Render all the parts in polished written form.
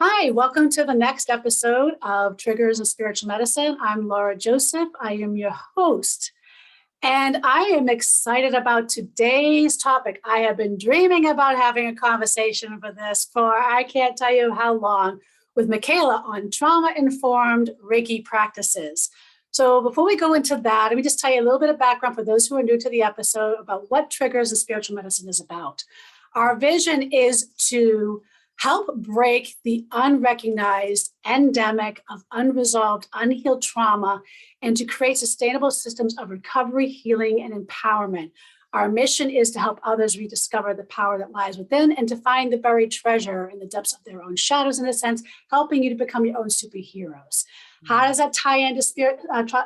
Hi, welcome to the next episode of Triggers in Spiritual Medicine. I'm Laura Joseph. I am your host, and I am excited about today's topic. I have been dreaming about having a conversation for this for I can't tell you how long with Michaela on trauma-informed Reiki practices. So before we go into that, let me just tell you a little bit of background for those who are new to the episode about what Triggers in Spiritual Medicine is about. Our vision is to help break the unrecognized endemic of unresolved, unhealed trauma and to create sustainable systems of recovery, healing, and empowerment. Our mission is to help others rediscover the power that lies within and to find the buried treasure in the depths of their own shadows, in a sense, helping you to become your own superheroes. How does that tie into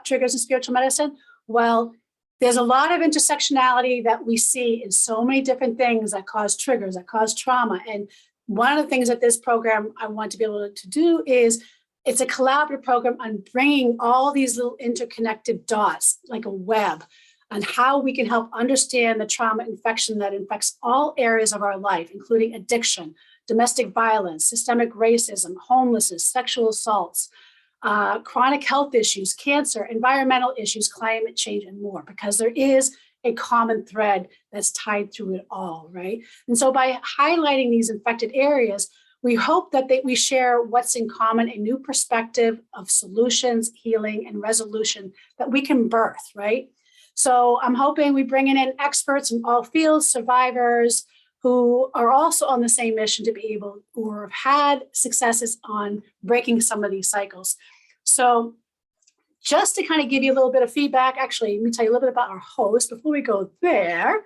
triggers in spiritual medicine? Well, there's a lot of intersectionality that we see in so many different things that cause triggers, that cause trauma. And one of the things that this program I want to be able to do is it's a collaborative program on bringing all these little interconnected dots, like a web, on how we can help understand the trauma infection that infects all areas of our life, including addiction, domestic violence, systemic racism, homelessness, sexual assaults, chronic health issues, cancer, environmental issues, climate change, and more, because there is a common thread that's tied through it all, right? And so by highlighting these infected areas, we hope that we share what's in common, a new perspective of solutions, healing, and resolution that we can birth, right? So I'm hoping we bring in experts in all fields, survivors who are also on the same mission to be able, or have had successes on breaking some of these cycles. So just to kind of give you a little bit of feedback, actually, let me tell you a little bit about our host before we go there.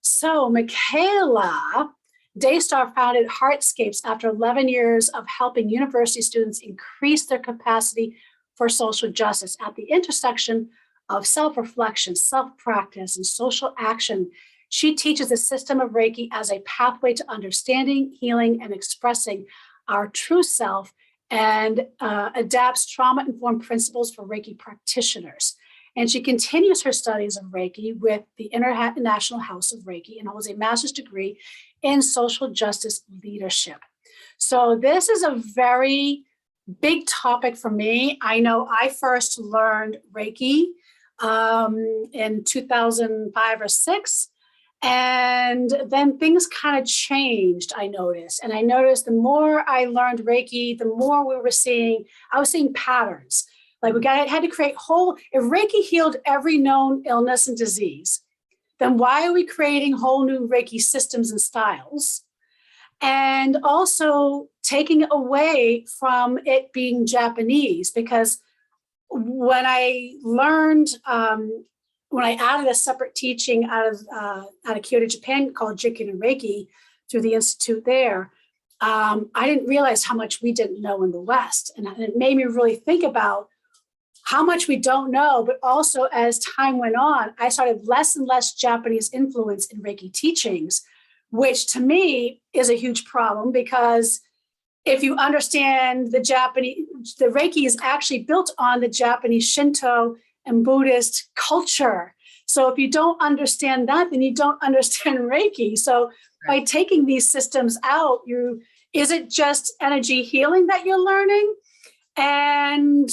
So Michaela Daystar founded HeartScapes after 11 years of helping university students increase their capacity for social justice at the intersection of self-reflection, self-practice, and social action. She teaches the system of Reiki as a pathway to understanding, healing, and expressing our true self, and adapts trauma-informed principles for Reiki practitioners. And she continues her studies of Reiki with the International House of Reiki and holds a master's degree in social justice leadership. So this is a very big topic for me. I know I first learned Reiki in 2005 or 6. And then things kind of changed, I noticed. And I noticed the more I learned Reiki, the more I was seeing patterns. Like had to create if Reiki healed every known illness and disease, then why are we creating whole new Reiki systems and styles? And also taking away from it being Japanese, because when I learned, when I added a separate teaching out of Kyoto, Japan, called Jikin and Reiki through the institute there, I didn't realize how much we didn't know in the West. And it made me really think about how much we don't know, but also as time went on, I started less and less Japanese influence in Reiki teachings, which to me is a huge problem, because if you understand the Reiki is actually built on the Japanese Shinto and Buddhist culture. So if you don't understand that, then you don't understand Reiki. So by taking these systems out, is it just energy healing that you're learning? And,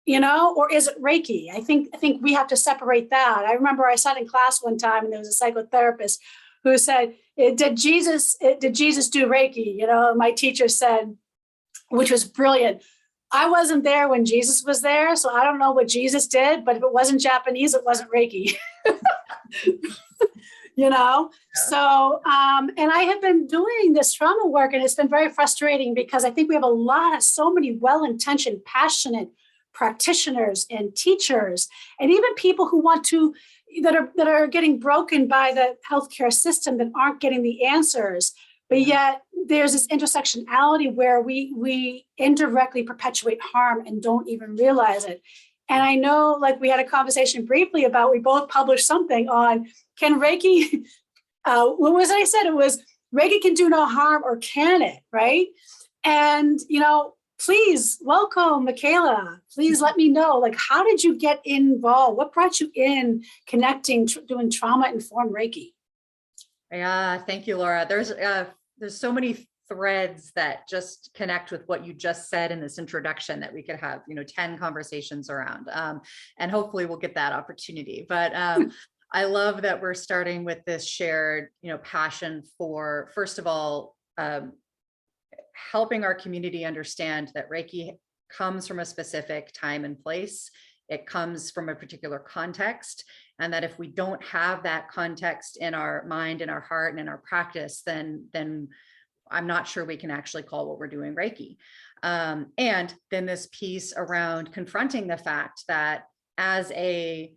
or is it Reiki? I think we have to separate that. I remember I sat in class one time and there was a psychotherapist who said, did Jesus do Reiki? My teacher said, which was brilliant, I wasn't there when Jesus was there, so I don't know what Jesus did, but if it wasn't Japanese, it wasn't Reiki. Yeah. So, and I have been doing this trauma work, and it's been very frustrating because I think we have so many well-intentioned, passionate practitioners and teachers, and even people who that are getting broken by the healthcare system that aren't getting the answers. But yet there's this intersectionality where we indirectly perpetuate harm and don't even realize it. And I know, like we had a conversation briefly about, we both published something on, can Reiki, what was it I said? It was, Reiki can do no harm, or can it, right? And, please welcome Michaela. Please let me know, like, how did you get involved? What brought you in connecting, doing trauma-informed Reiki? Yeah, thank you, Laura. There's so many threads that just connect with what you just said in this introduction that we could have, 10 conversations around. And hopefully we'll get that opportunity. But I love that we're starting with this shared, passion for, first of all, helping our community understand that Reiki comes from a specific time and place. It comes from a particular context, and that if we don't have that context in our mind, in our heart, and in our practice, then I'm not sure we can actually call what we're doing Reiki. And then this piece around confronting the fact that as a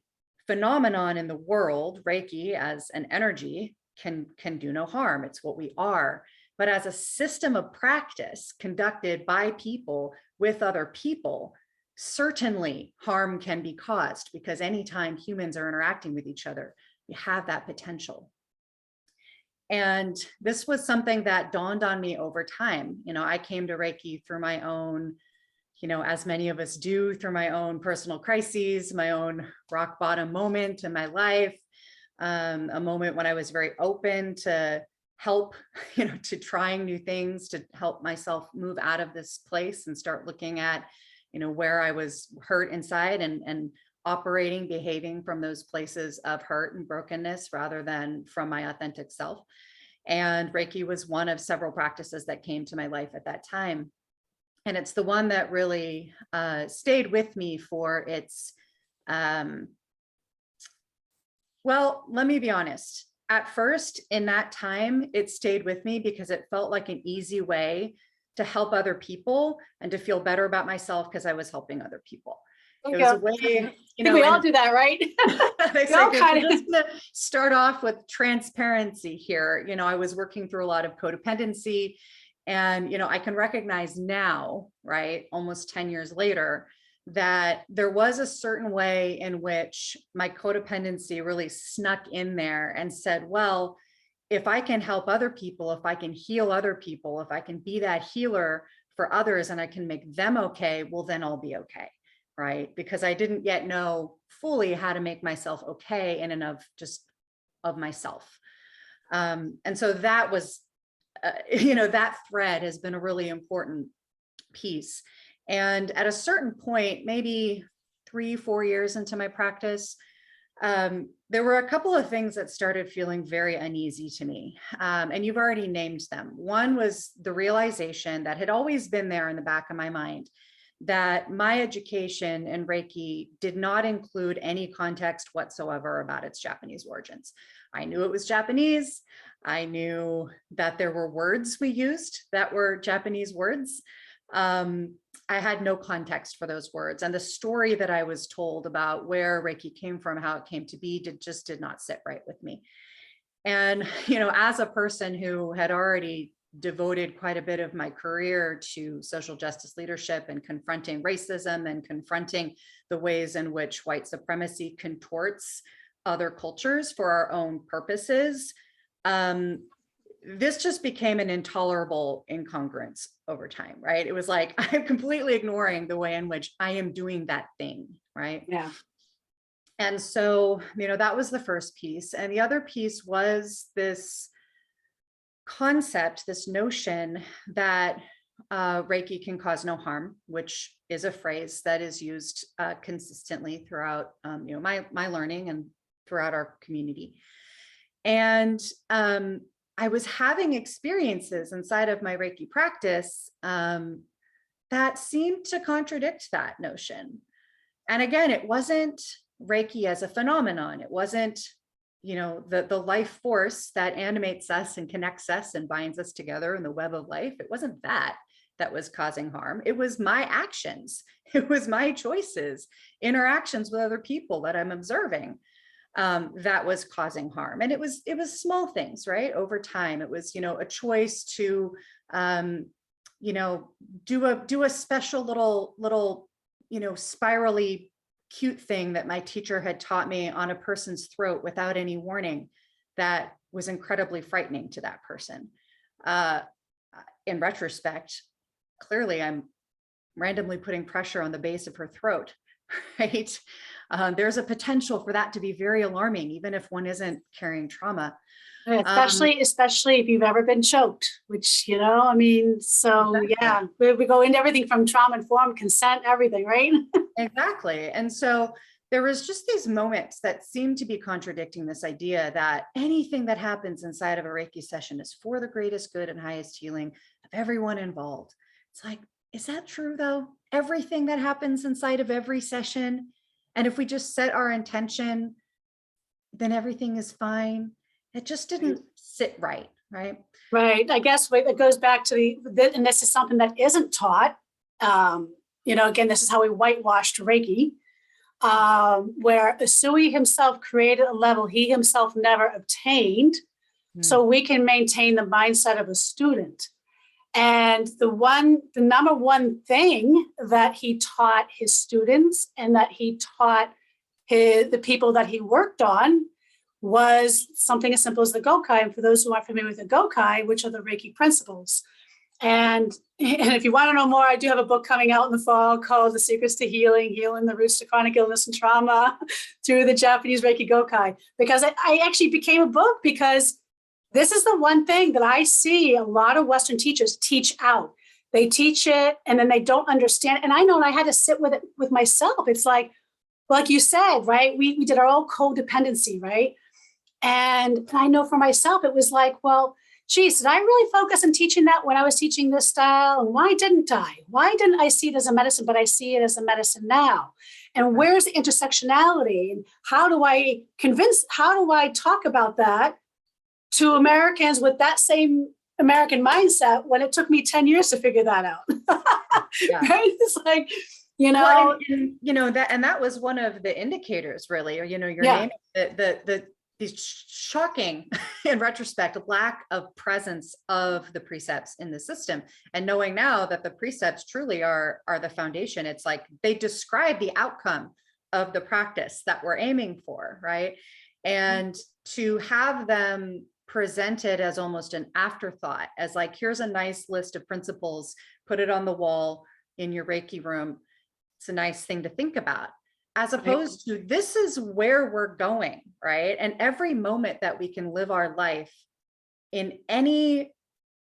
phenomenon in the world, Reiki as an energy can do no harm. It's what we are. But as a system of practice conducted by people with other people, certainly harm can be caused, because anytime humans are interacting with each other, you have that potential. And this was something that dawned on me over time. I came to Reiki through my own, as many of us do, through my own personal crises, my own rock bottom moment in my life, a moment when I was very open to help, to trying new things, to help myself move out of this place and start looking at, where I was hurt inside and operating, behaving from those places of hurt and brokenness rather than from my authentic self. And Reiki was one of several practices that came to my life at that time. And it's the one that really stayed with me for its, well, let me be honest. At first, in that time, it stayed with me because it felt like an easy way to help other people and to feel better about myself because I was helping other people. It was a way, I think we all do that, right? They say, just to start off with transparency here. I was working through a lot of codependency, and I can recognize now, right, almost 10 years later, that there was a certain way in which my codependency really snuck in there and said, well, if I can help other people, if I can heal other people, if I can be that healer for others and I can make them okay, well, then I'll be okay, right? Because I didn't yet know fully how to make myself okay in and of myself. And so that was, that thread has been a really important piece. And at a certain point, maybe 3-4 years into my practice, there were a couple of things that started feeling very uneasy to me. And you've already named them. One was the realization that had always been there in the back of my mind, that my education in Reiki did not include any context whatsoever about its Japanese origins. I knew it was Japanese. I knew that there were words we used that were Japanese words. I had no context for those words. And the story that I was told about where Reiki came from, how it came to be, just did not sit right with me. And, as a person who had already devoted quite a bit of my career to social justice leadership and confronting racism and confronting the ways in which white supremacy contorts other cultures for our own purposes, this just became an intolerable incongruence over time, right? It was like, I'm completely ignoring the way in which I am doing that thing, right? Yeah. And so, that was the first piece. And the other piece was this concept, this notion that Reiki can cause no harm, which is a phrase that is used consistently throughout, my learning and throughout our community. And I was having experiences inside of my Reiki practice that seemed to contradict that notion. And again, it wasn't Reiki as a phenomenon. It wasn't, the life force that animates us and connects us and binds us together in the web of life. It wasn't that was causing harm. It was my actions. It was my choices, interactions with other people that I'm observing. That was causing harm. And it was small things, right? Over time, it was, a choice to, do a special little, spirally cute thing that my teacher had taught me on a person's throat without any warning that was incredibly frightening to that person. In retrospect, clearly I'm randomly putting pressure on the base of her throat, right? there's a potential for that to be very alarming, even if one isn't carrying trauma. Especially if you've ever been choked, which, I mean, so Exactly. yeah, we go into everything from trauma-informed consent, everything, right? Exactly. And so there was just these moments that seemed to be contradicting this idea that anything that happens inside of a Reiki session is for the greatest good and highest healing of everyone involved. It's like, is that true though? Everything that happens inside of every session, and if we just set our intention, then everything is fine. It just didn't sit right, right? Right. I guess it goes back to and this is something that isn't taught. Again, this is how we whitewashed Reiki, where Usui himself created a level he himself never obtained, so we can maintain the mindset of a student. And the number one thing that he taught his students and that he taught the people that he worked on was something as simple as the Gokai. And for those who aren't familiar with the Gokai, which are the Reiki principles. And if you want to know more, I do have a book coming out in the fall called The Secrets to Healing the Roots to Chronic Illness and Trauma through the Japanese Reiki Gokai. Because I actually became a book because this is the one thing that I see a lot of Western teachers teach out. They teach it and then they don't understand. And I know, and I had to sit with it with myself. It's like you said, right? We did our own codependency, right? And I know for myself, it was like, well, geez, did I really focus on teaching that when I was teaching this style? And why didn't I? Why didn't I see it as a medicine, but I see it as a medicine now? And where's the intersectionality? And how do I talk about that to Americans with that same American mindset when it took me 10 years to figure that out? Right? It's like, well, that was one of the indicators, really, or, your name, these shocking, in retrospect, lack of presence of the precepts in the system. And knowing now that the precepts truly are the foundation, it's like they describe the outcome of the practice that we're aiming for, right? And to have them presented as almost an afterthought, as like, here's a nice list of principles, put it on the wall in your Reiki room. It's a nice thing to think about, as opposed to this is where we're going, right? And every moment that we can live our life in any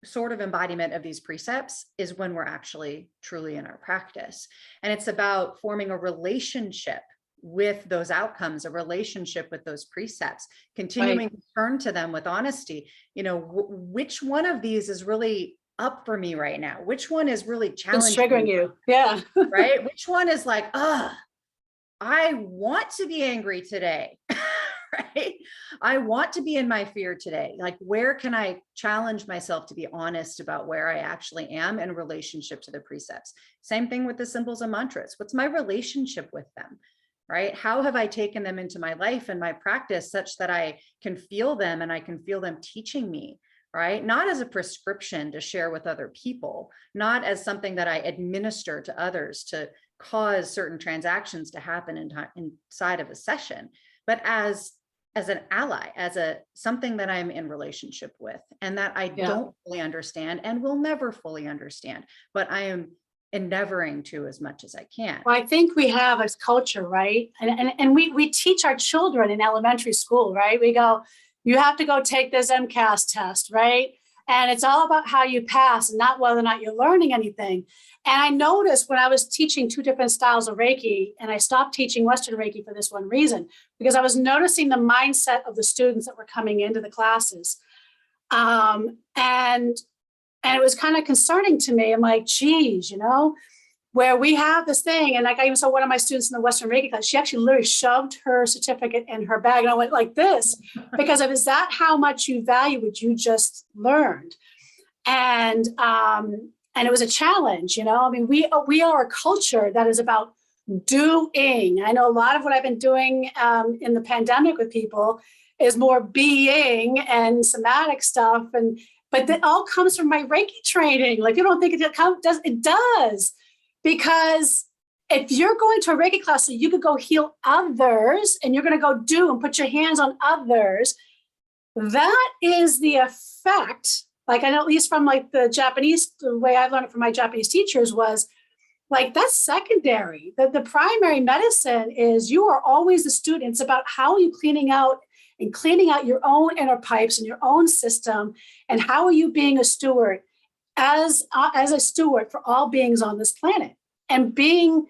sort of embodiment of these precepts is when we're actually truly in our practice. And it's about forming a relationship with those outcomes, a relationship with those precepts, continuing to turn to them with honesty. Which one of these is really up for me right now? Which one is really challenging? It's triggering you. Yeah. Right? Which one is like, I want to be angry today, right? I want to be in my fear today. Like, where can I challenge myself to be honest about where I actually am in relationship to the precepts? Same thing with the symbols and mantras. What's my relationship with them, right? How have I taken them into my life and my practice such that I can feel them and I can feel them teaching me, right? Not as a prescription to share with other people, not as something that I administer to others to cause certain transactions to happen inside of a session, but as an ally, as something that I'm in relationship with and that I don't fully understand and will never fully understand, but I am endeavoring to as much as I can. Well, I think we have a culture, right? And we teach our children in elementary school, right? We go, you have to go take this MCAS test, right? And it's all about how you pass and not whether or not you're learning anything. And I noticed when I was teaching two different styles of Reiki, and I stopped teaching Western Reiki for this one reason, because I was noticing the mindset of the students that were coming into the classes. And it was kind of concerning to me. I'm like, geez, where we have this thing. And like I even saw one of my students in the Western Reiki class, she actually literally shoved her certificate in her bag. And I went like this, because is that how much you value what you just learned? And it was a challenge, I mean, we are a culture that is about doing. I know a lot of what I've been doing in the pandemic with people is more being and somatic stuff. But that all comes from my Reiki training. Like, you don't think it does. Because if you're going to a Reiki class so you could go heal others and you're going to go do and put your hands on others, that is the effect. Like, I know, at least from like the way I learned it from my Japanese teachers was Like that's secondary. The primary medicine is you are always the student. It's about how are you cleaning out your own inner pipes and your own system, and how are you being a steward as a steward for all beings on this planet, and doing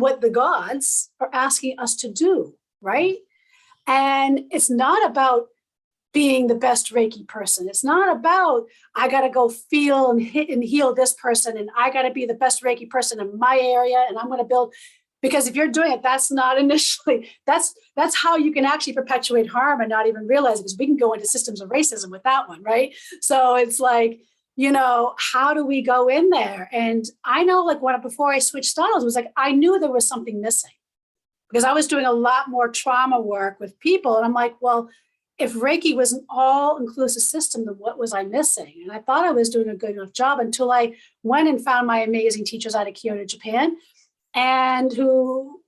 what the gods are asking us to do, right? And it's not about being the best Reiki person. It's not about, I got to go feel and hit and heal this person, and I got to be the best Reiki person in my area, and I'm going to build. Because if you're doing it, that's not initially, that's how you can actually perpetuate harm and not even realize it, because we can go into systems of racism with that one, right? So it's like, how do we go in there? And I know, like, before I switched styles, it was like, I knew there was something missing, because I was doing a lot more trauma work with people. And I'm like, well, if Reiki was an all-inclusive system, then what was I missing? And I thought I was doing a good enough job until I went and found my amazing teachers out of Kyoto, Japan, and who,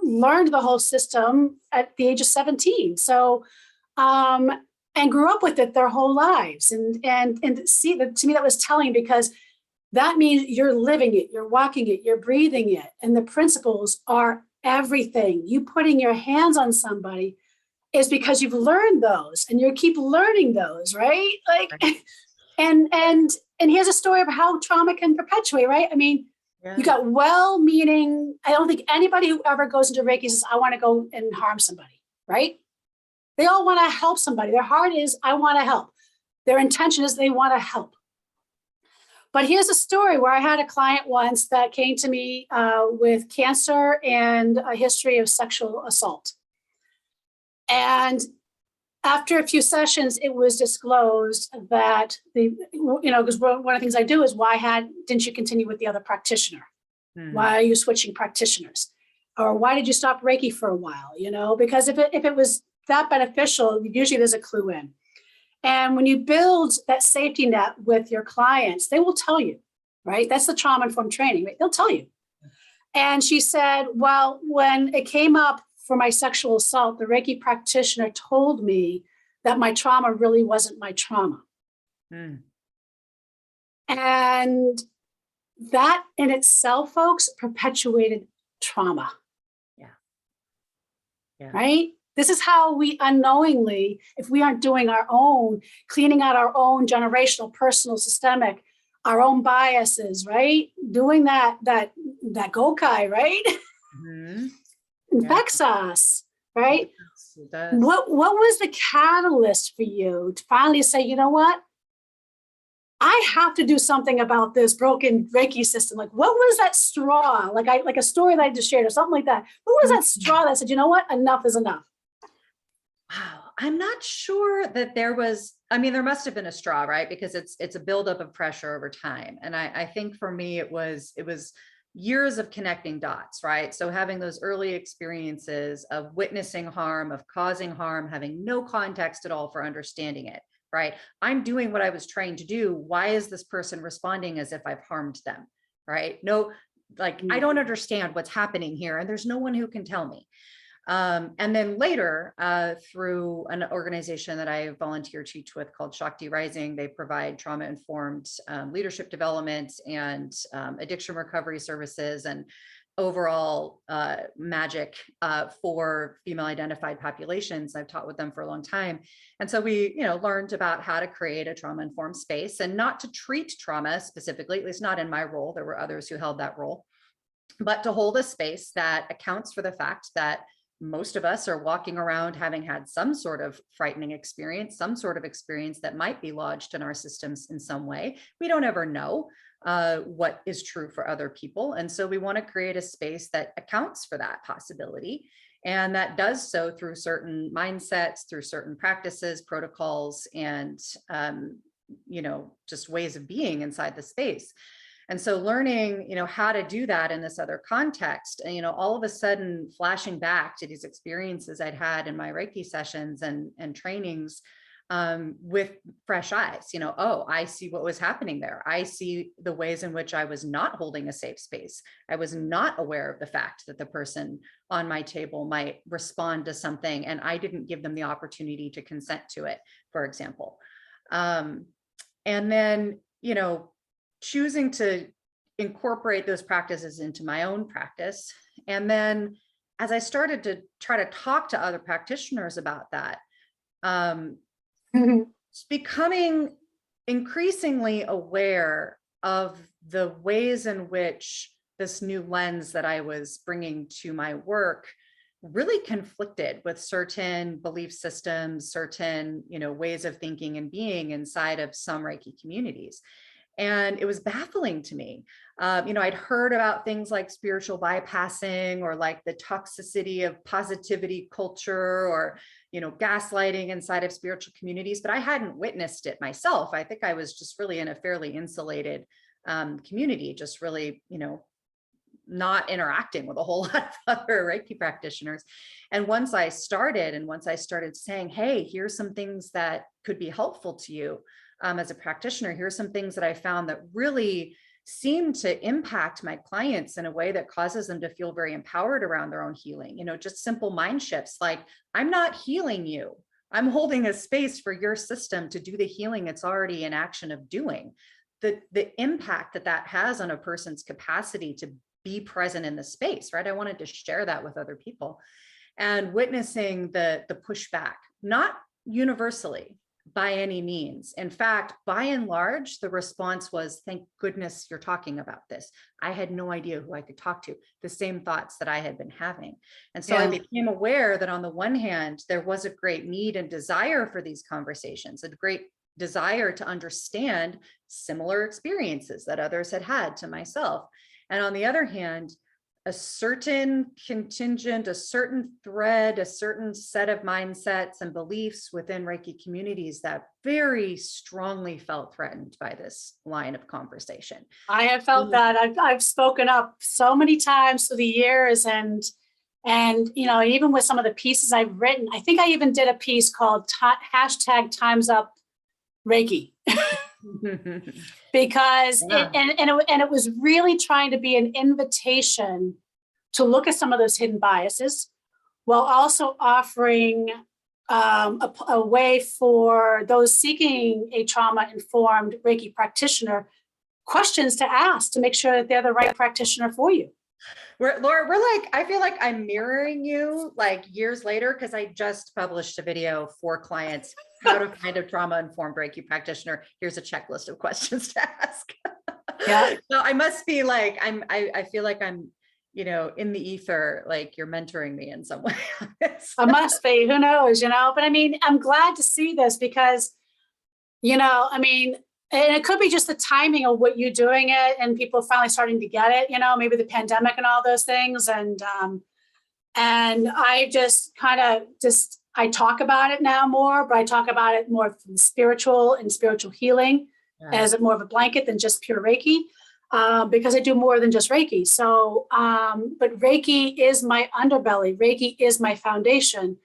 learned the whole system at the age of 17. So, and grew up with it their whole lives. And see, that to me, that was telling, because that means you're living it, you're walking it, you're breathing it. And the principles are everything. You putting your hands on somebody is because you've learned those, and you keep learning those, right? Like, and here's a story of how trauma can perpetuate, right? I mean, you got well-meaning. I don't think anybody who ever goes into Reiki says, I want to go and harm somebody, right? They all want to help somebody. Their heart is, I want to help. Their intention is they want to help. But here's a story where I had a client once that came to me with cancer and a history of sexual assault. And after a few sessions, it was disclosed that because one of the things I do is, didn't you continue with the other practitioner? Mm-hmm. Why are you switching practitioners? Or why did you stop Reiki for a while? Because if it was that beneficial, usually there's a clue in. And when you build that safety net with your clients, they will tell you, right? That's the trauma-informed training, right? They'll tell you. And she said, well, when it came up for my sexual assault, the Reiki practitioner told me that my trauma really wasn't my trauma. Mm. And that in itself, folks, perpetuated trauma. Yeah. Right? This is how we unknowingly, if we aren't doing our own, cleaning out our own generational, personal, systemic, our own biases, right? Doing that gokai, right? Mm-hmm. Infects us, right? Yes, it does. What was the catalyst for you to finally say, you know what? I have to do something about this broken Reiki system. Like, what was that straw? Like a story that I just shared or something like that. What was that straw that said, you know what? Enough is enough. Wow. I'm not sure that there was, there must have been a straw, right? Because it's a buildup of pressure over time. And I think for me, it was years of connecting dots, right? So having those early experiences of witnessing harm, of causing harm, having no context at all for understanding it, right? I'm doing what I was trained to do. Why is this person responding as if I've harmed them, right? No, I don't understand what's happening here, and there's no one who can tell me. And then later, through an organization that I volunteer teach with called Shakti Rising, they provide trauma-informed leadership development and addiction recovery services and overall magic for female identified populations. I've taught with them for a long time. And so we, learned about how to create a trauma-informed space and not to treat trauma specifically, at least not in my role. There were others who held that role, but to hold a space that accounts for the fact that most of us are walking around having had some sort of frightening experience, some sort of experience that might be lodged in our systems in some way. We don't ever know what is true for other people. And so we want to create a space that accounts for that possibility. And that does so through certain mindsets, through certain practices, protocols, and, just ways of being inside the space. And so learning, how to do that in this other context, and, all of a sudden flashing back to these experiences I'd had in my Reiki sessions and trainings with fresh eyes, oh, I see what was happening there. I see the ways in which I was not holding a safe space. I was not aware of the fact that the person on my table might respond to something, and I didn't give them the opportunity to consent to it, for example. And then, choosing to incorporate those practices into my own practice. And then as I started to try to talk to other practitioners about that, becoming increasingly aware of the ways in which this new lens that I was bringing to my work really conflicted with certain belief systems, certain, ways of thinking and being inside of some Reiki communities. And it was baffling to me. I'd heard about things like spiritual bypassing, or like the toxicity of positivity culture, or, gaslighting inside of spiritual communities, but I hadn't witnessed it myself. I think I was just really in a fairly insulated community, just really, not interacting with a whole lot of other Reiki practitioners. And once I started saying, hey, here's some things that could be helpful to you as a practitioner, here's some things that I found that really seem to impact my clients in a way that causes them to feel very empowered around their own healing. Just simple mind shifts like, I'm not healing you. I'm holding a space for your system to do the healing it's already in action of doing. The impact that has on a person's capacity to be present in the space, right? I wanted to share that with other people, and witnessing the pushback, not universally by any means. In fact, by and large, the response was, thank goodness you're talking about this. I had no idea who I could talk to, the same thoughts that I had been having. And so I became aware that on the one hand, there was a great need and desire for these conversations, a great desire to understand similar experiences that others had had to myself. And on the other hand, a certain contingent, a certain thread, a certain set of mindsets and beliefs within Reiki communities that very strongly felt threatened by this line of conversation. I have felt that. I've spoken up so many times through the years, and even with some of the pieces I've written, I think I even did a piece called #Time's Up Reiki. Because it was really trying to be an invitation to look at some of those hidden biases, while also offering a way for those seeking a trauma-informed Reiki practitioner questions to ask to make sure that they're the right practitioner for you. Laura, I feel like I'm mirroring you like years later, because I just published a video for clients, how to find a trauma-informed Reiki practitioner. Here's a checklist of questions to ask. Yeah. So I must be like, I feel like I'm, in the ether, like you're mentoring me in some way. I must be, who knows, but I mean, I'm glad to see this because, and it could be just the timing of what you're doing it and people finally starting to get it, maybe the pandemic and all those things. And I just I talk about it now more, but I talk about it more from spiritual and spiritual healing as more of a blanket than just pure Reiki, because I do more than just Reiki. So, but Reiki is my underbelly. Reiki is my foundation.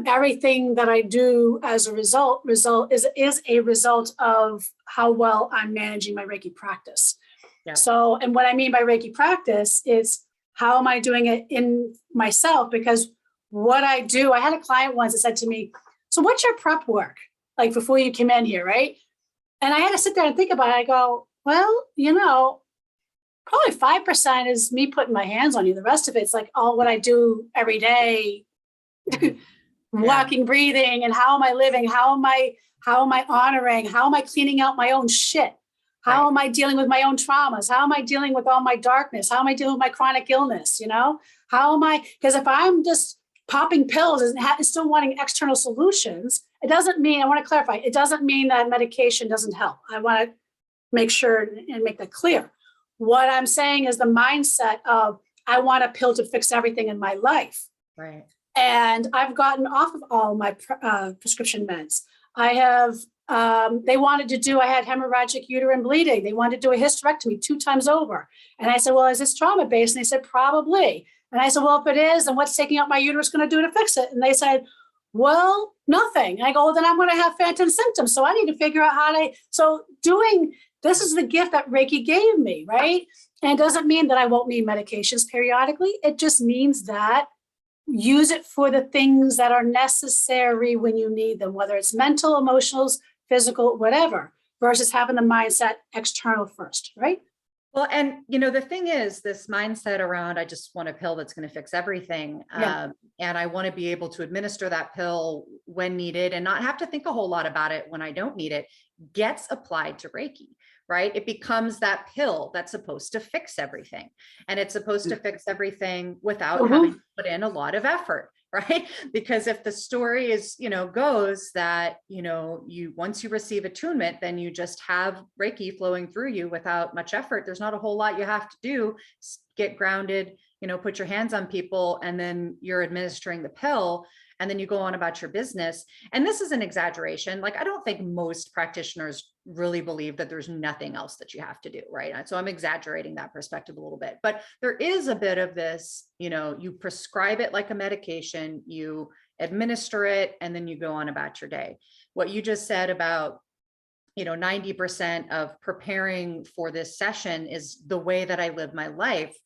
Everything that I do as a result is a result of how well I'm managing my Reiki practice. Yeah. So, and what I mean by Reiki practice is how am I doing it in myself? Because what I do, I had a client once that said to me, so what's your prep work like before you come in here, right? And I had to sit there and think about it. I go, well, probably 5% is me putting my hands on you. The rest of it's like all what I do every day. Walking, breathing, and how am I living? How am I honoring? How am I cleaning out my own shit? How am I dealing with my own traumas? How am I dealing with all my darkness? How am I dealing with my chronic illness? How am I? Because if I'm just popping pills and still wanting external solutions, it doesn't mean, I want to clarify, it doesn't mean that medication doesn't help. I want to make sure and make that clear. What I'm saying is the mindset of, I want a pill to fix everything in my life. Right. And I've gotten off of all my prescription meds. I have, I had hemorrhagic uterine bleeding. They wanted to do a hysterectomy 2 times over. And I said, well, is this trauma-based? And they said, probably. And I said, well, if it is, then what's taking out my uterus going to do to fix it? And they said, well, nothing. And I go, well, then I'm going to have phantom symptoms. So I need to figure out this is the gift that Reiki gave me, right? And it doesn't mean that I won't need medications periodically. It just means that use it for the things that are necessary when you need them, whether it's mental, emotional, physical, whatever, versus having the mindset external first, right? Well, and the thing is, this mindset around, I just want a pill that's going to fix everything. Yeah. And I want to be able to administer that pill when needed and not have to think a whole lot about it when I don't need it, gets applied to Reiki, right? It becomes that pill that's supposed to fix everything. And it's supposed to fix everything without having to put in a lot of effort. Right? Because if the story is, goes that, once you receive attunement, then you just have Reiki flowing through you without much effort. There's not a whole lot you have to do. Get grounded, put your hands on people, and then you're administering the pill, and then you go on about your business. And this is an exaggeration. Like, I don't think most practitioners really believe that there's nothing else that you have to do, right? So I'm exaggerating that perspective a little bit, but there is a bit of this, you prescribe it like a medication, you administer it, and then you go on about your day. What you just said about 90% of preparing for this session is the way that I live my life,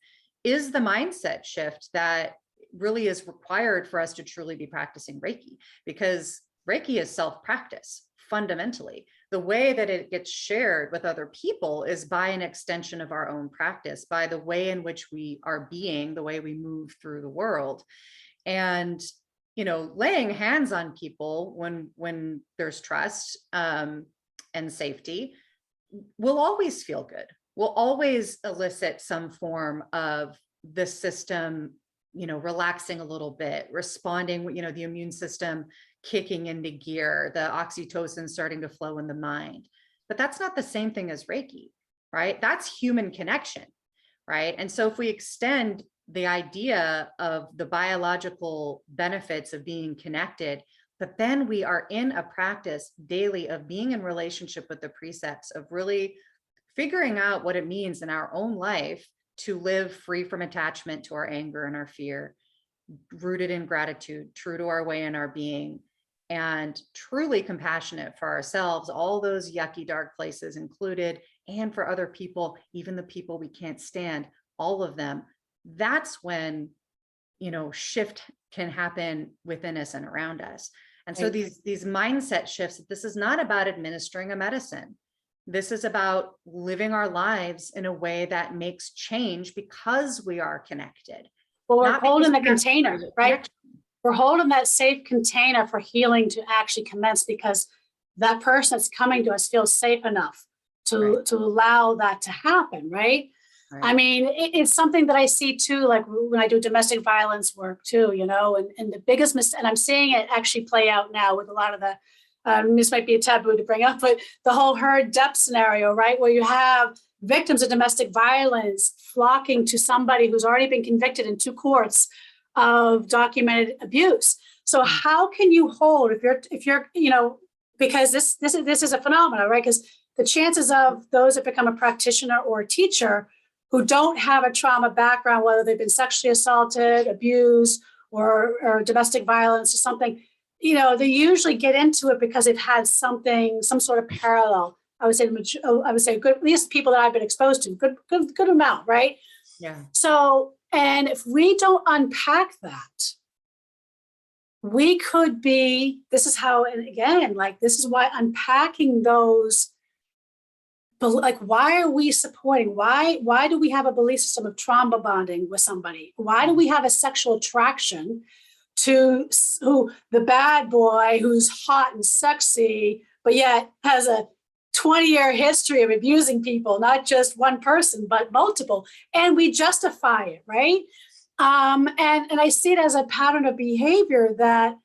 is the mindset shift that really is required for us to truly be practicing Reiki, because Reiki is self-practice fundamentally. The way that it gets shared with other people is by an extension of our own practice, by the way in which we are being, the way we move through the world. And laying hands on people when there's trust and safety will always feel good, will always elicit some form of the system relaxing a little bit, responding, the immune system kicking into gear, the oxytocin starting to flow in the mind. But that's not the same thing as Reiki, right? That's human connection, right? And so if we extend the idea of the biological benefits of being connected, but then we are in a practice daily of being in relationship with the precepts, of really figuring out what it means in our own life to live free from attachment to our anger and our fear, rooted in gratitude, true to our way and our being, and truly compassionate for ourselves, all those yucky, dark places included, and for other people, even the people we can't stand, all of them. That's when, shift can happen within us and around us. And so these mindset shifts, this is not about administering a medicine. This is about living our lives in a way that makes change because we are connected. Well, we're holding the container, right? We're holding that safe container for healing to actually commence, because that person that's coming to us feels safe enough to allow that to happen, right? I mean, it's something that I see too, like when I do domestic violence work too, and the biggest mistake, and I'm seeing it actually play out now with a lot of the, this might be a taboo to bring up, but the whole herd depth scenario, right? Where you have victims of domestic violence flocking to somebody who's already been convicted in 2 courts of documented abuse. So how can you hold, if you're, because this is a phenomenon, right? Because the chances of those that become a practitioner or a teacher who don't have a trauma background, whether they've been sexually assaulted, abused, or domestic violence or something, they usually get into it because they've had some sort of parallel. I would say good, at least people that I've been exposed to, good amount, right? Yeah. So, and if we don't unpack that, we could be, this is how, and again, like, this is why unpacking those, like, why are we supporting, why do we have a belief system of trauma bonding with somebody? Why do we have a sexual attraction to the bad boy who's hot and sexy, but yet has a 20-year history of abusing people, not just one person, but multiple, and we justify it, right? And I see it as a pattern of behavior that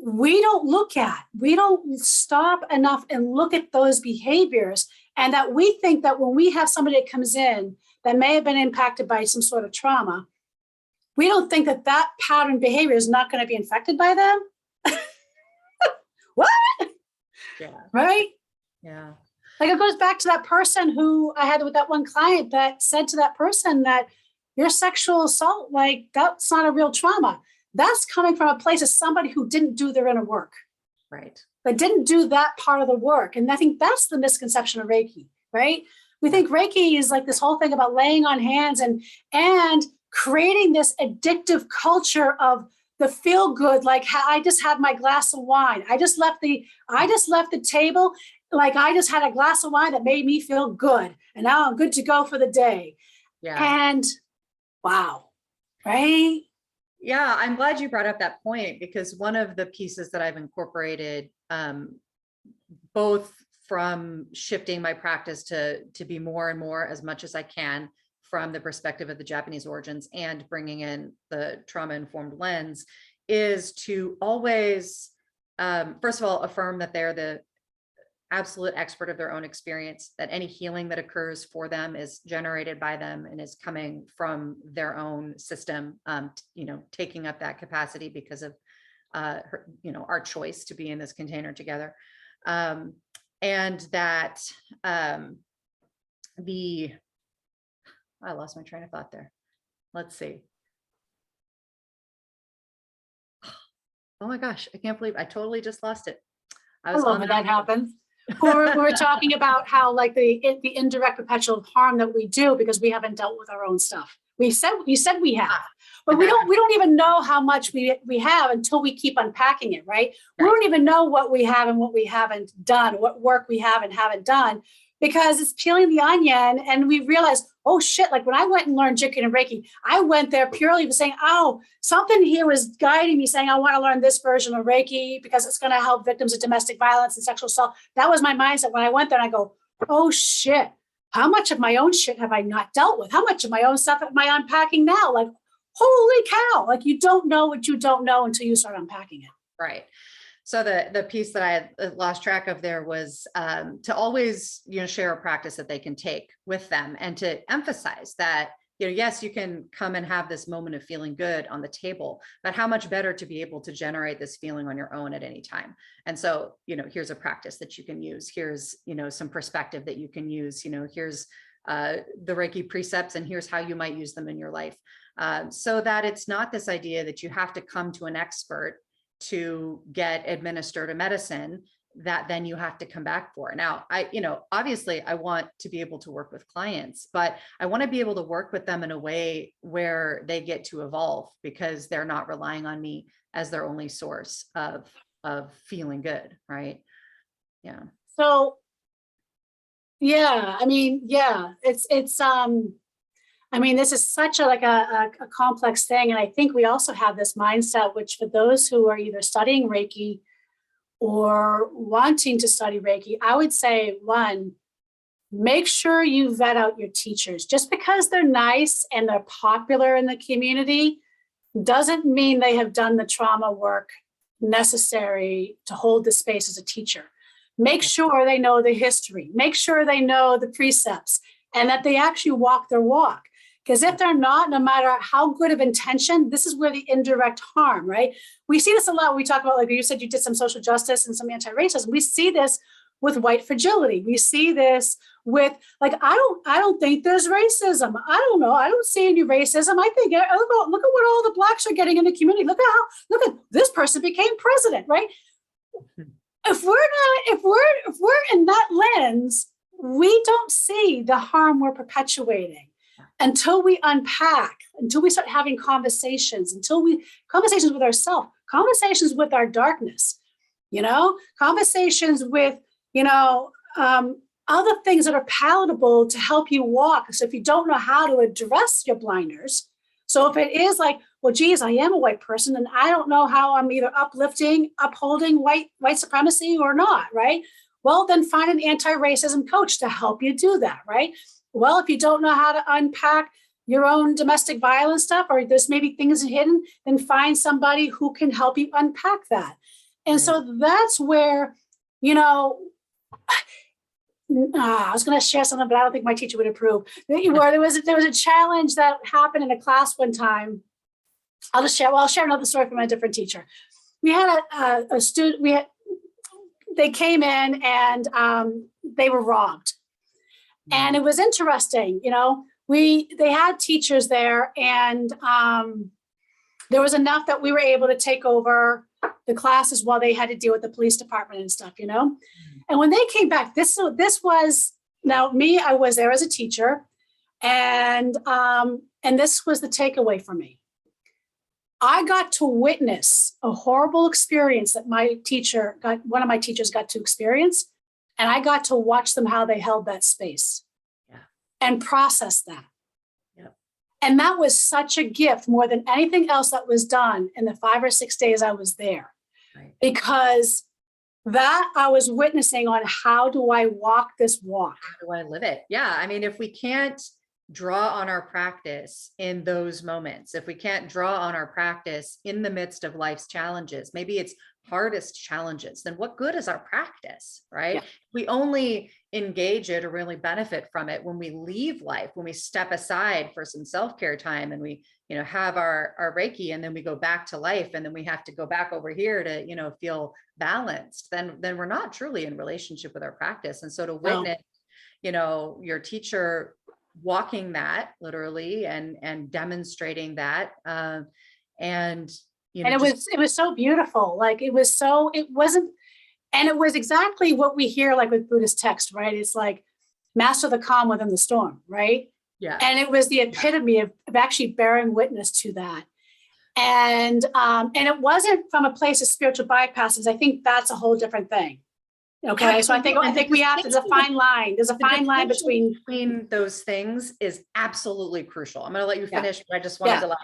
we don't look at. We don't stop enough and look at those behaviors, and that we think that when we have somebody that comes in that may have been impacted by some sort of trauma, we don't think that that pattern behavior is not going to be infected by them. What? Yeah. Right? Yeah. Like, it goes back to that person who I had with that one client that said to that person that your sexual assault, like, that's not a real trauma. That's coming from a place of somebody who didn't do their inner work. Right. But didn't do that part of the work. And I think that's the misconception of Reiki, right? We think Reiki is like this whole thing about laying on hands and creating this addictive culture of the feel good, like I just had my glass of wine. I just left the table. Like I just had a glass of wine that made me feel good. And now I'm good to go for the day. Yeah. And wow. Right. Yeah. I'm glad you brought up that point, because one of the pieces that I've incorporated, both from shifting my practice to be more and more, as much as I can, from the perspective of the Japanese origins and bringing in the trauma-informed lens, is to always, first of all, affirm that they're the absolute expert of their own experience, that any healing that occurs for them is generated by them and is coming from their own system, taking up that capacity because of, our choice to be in this container together. And that I lost my train of thought there. Let's see. Oh my gosh, I can't believe I totally just lost it. I love when that happens. We're talking about how like the indirect perpetual harm that we do because we haven't dealt with our own stuff. You said we have, but we don't even know how much we have until we keep unpacking it, right? We don't even know what we have and what we haven't done, what work we have and haven't done, because it's peeling the onion and we realize, oh shit, like when I went and learned Jikun and Reiki, I went there purely saying, oh, something here was guiding me saying, I want to learn this version of Reiki because it's going to help victims of domestic violence and sexual assault. That was my mindset when I went there, and I go, oh shit, how much of my own shit have I not dealt with? How much of my own stuff am I unpacking now? Like, holy cow, like you don't know what you don't know until you start unpacking it. Right. So the piece that I had lost track of there was to always, share a practice that they can take with them, and to emphasize that, yes, you can come and have this moment of feeling good on the table, but how much better to be able to generate this feeling on your own at any time. And so, here's a practice that you can use. Here's, some perspective that you can use. Here's the Reiki precepts, and here's how you might use them in your life. So that it's not this idea that you have to come to an expert to get administered a medicine that then you have to come back for. Now, obviously I want to be able to work with clients, but I want to be able to work with them in a way where they get to evolve, because they're not relying on me as their only source of feeling good. Right. Yeah. So, yeah, this is such a complex thing. And I think we also have this mindset, which for those who are either studying Reiki or wanting to study Reiki, I would say, one, make sure you vet out your teachers. Just because they're nice and they're popular in the community doesn't mean they have done the trauma work necessary to hold the space as a teacher. Make sure they know the history, make sure they know the precepts, and that they actually walk their walk. Because if they're not, no matter how good of intention, this is where the indirect harm, right? We see this a lot. We talk about, like you said, you did some social justice and some anti-racism. We see this with white fragility. We see this with, like, I don't think there's racism. I don't know. I don't see any racism. I think, look at what all the blacks are getting in the community. Look at this person became president, right? If we're in that lens, we don't see the harm we're perpetuating until we unpack, until we start having conversations, conversations with ourselves, conversations with our darkness, conversations with, other things that are palatable to help you walk. So if you don't know how to address your blinders, so if it is like, well, geez, I am a white person and I don't know how I'm either upholding white supremacy or not, right? Well, then find an anti-racism coach to help you do that, right? Well, if you don't know how to unpack your own domestic violence stuff, or there's maybe things hidden, then find somebody who can help you unpack that. And so that's where, I was going to share something, but I don't think my teacher would approve. Where there was a challenge that happened in a class one time. I'll share another story from a different teacher. We had a student. They came in and they were robbed, and it was interesting. They had teachers there, and there was enough that we were able to take over the classes while they had to deal with the police department and stuff. And when they came back, this was now me. I was there as a teacher, and this was the takeaway for me. I got to witness a horrible experience that one of my teachers got to experience. And I got to watch them, how they held that space and process that. And that was such a gift, more than anything else that was done in the 5 or 6 days I was there. Right. Because that I was witnessing on, how do I walk this walk? How do I live it? Yeah. I mean, if we can't draw on our practice in those moments, if we can't draw on our practice in the midst of life's challenges, maybe it's hardest challenges, then what good is our practice, right? Yeah. We only engage it or really benefit from it when we leave life, when we step aside for some self-care time and we, have our Reiki, and then we go back to life, and then we have to go back over here to, feel balanced, then we're not truly in relationship with our practice. And so to witness, your teacher walking that literally and demonstrating that, and it was so beautiful. Like it wasn't, and it was exactly what we hear, like with Buddhist text, right? It's like master the calm within the storm, right? Yeah. And it was the epitome of actually bearing witness to that. And it wasn't from a place of spiritual bypasses. I think that's a whole different thing. Okay. So I think we have to, there's a fine line. There's a fine line between those things is absolutely crucial. I'm going to let you finish, but I just wanted to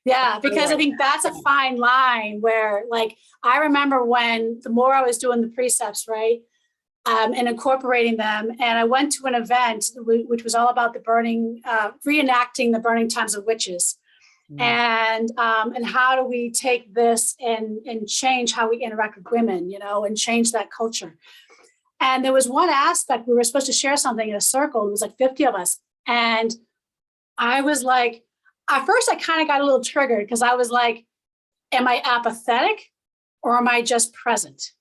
Yeah, because I think that's a fine line where, like, I remember when the more I was doing the precepts, right, and incorporating them, and I went to an event which was all about the burning, reenacting the burning times of witches, and how do we take this and change how we interact with women, and change that culture. And there was one aspect, we were supposed to share something in a circle. It was like 50 of us, and I was like, at first I kind of got a little triggered because I was like, am I apathetic or am I just present?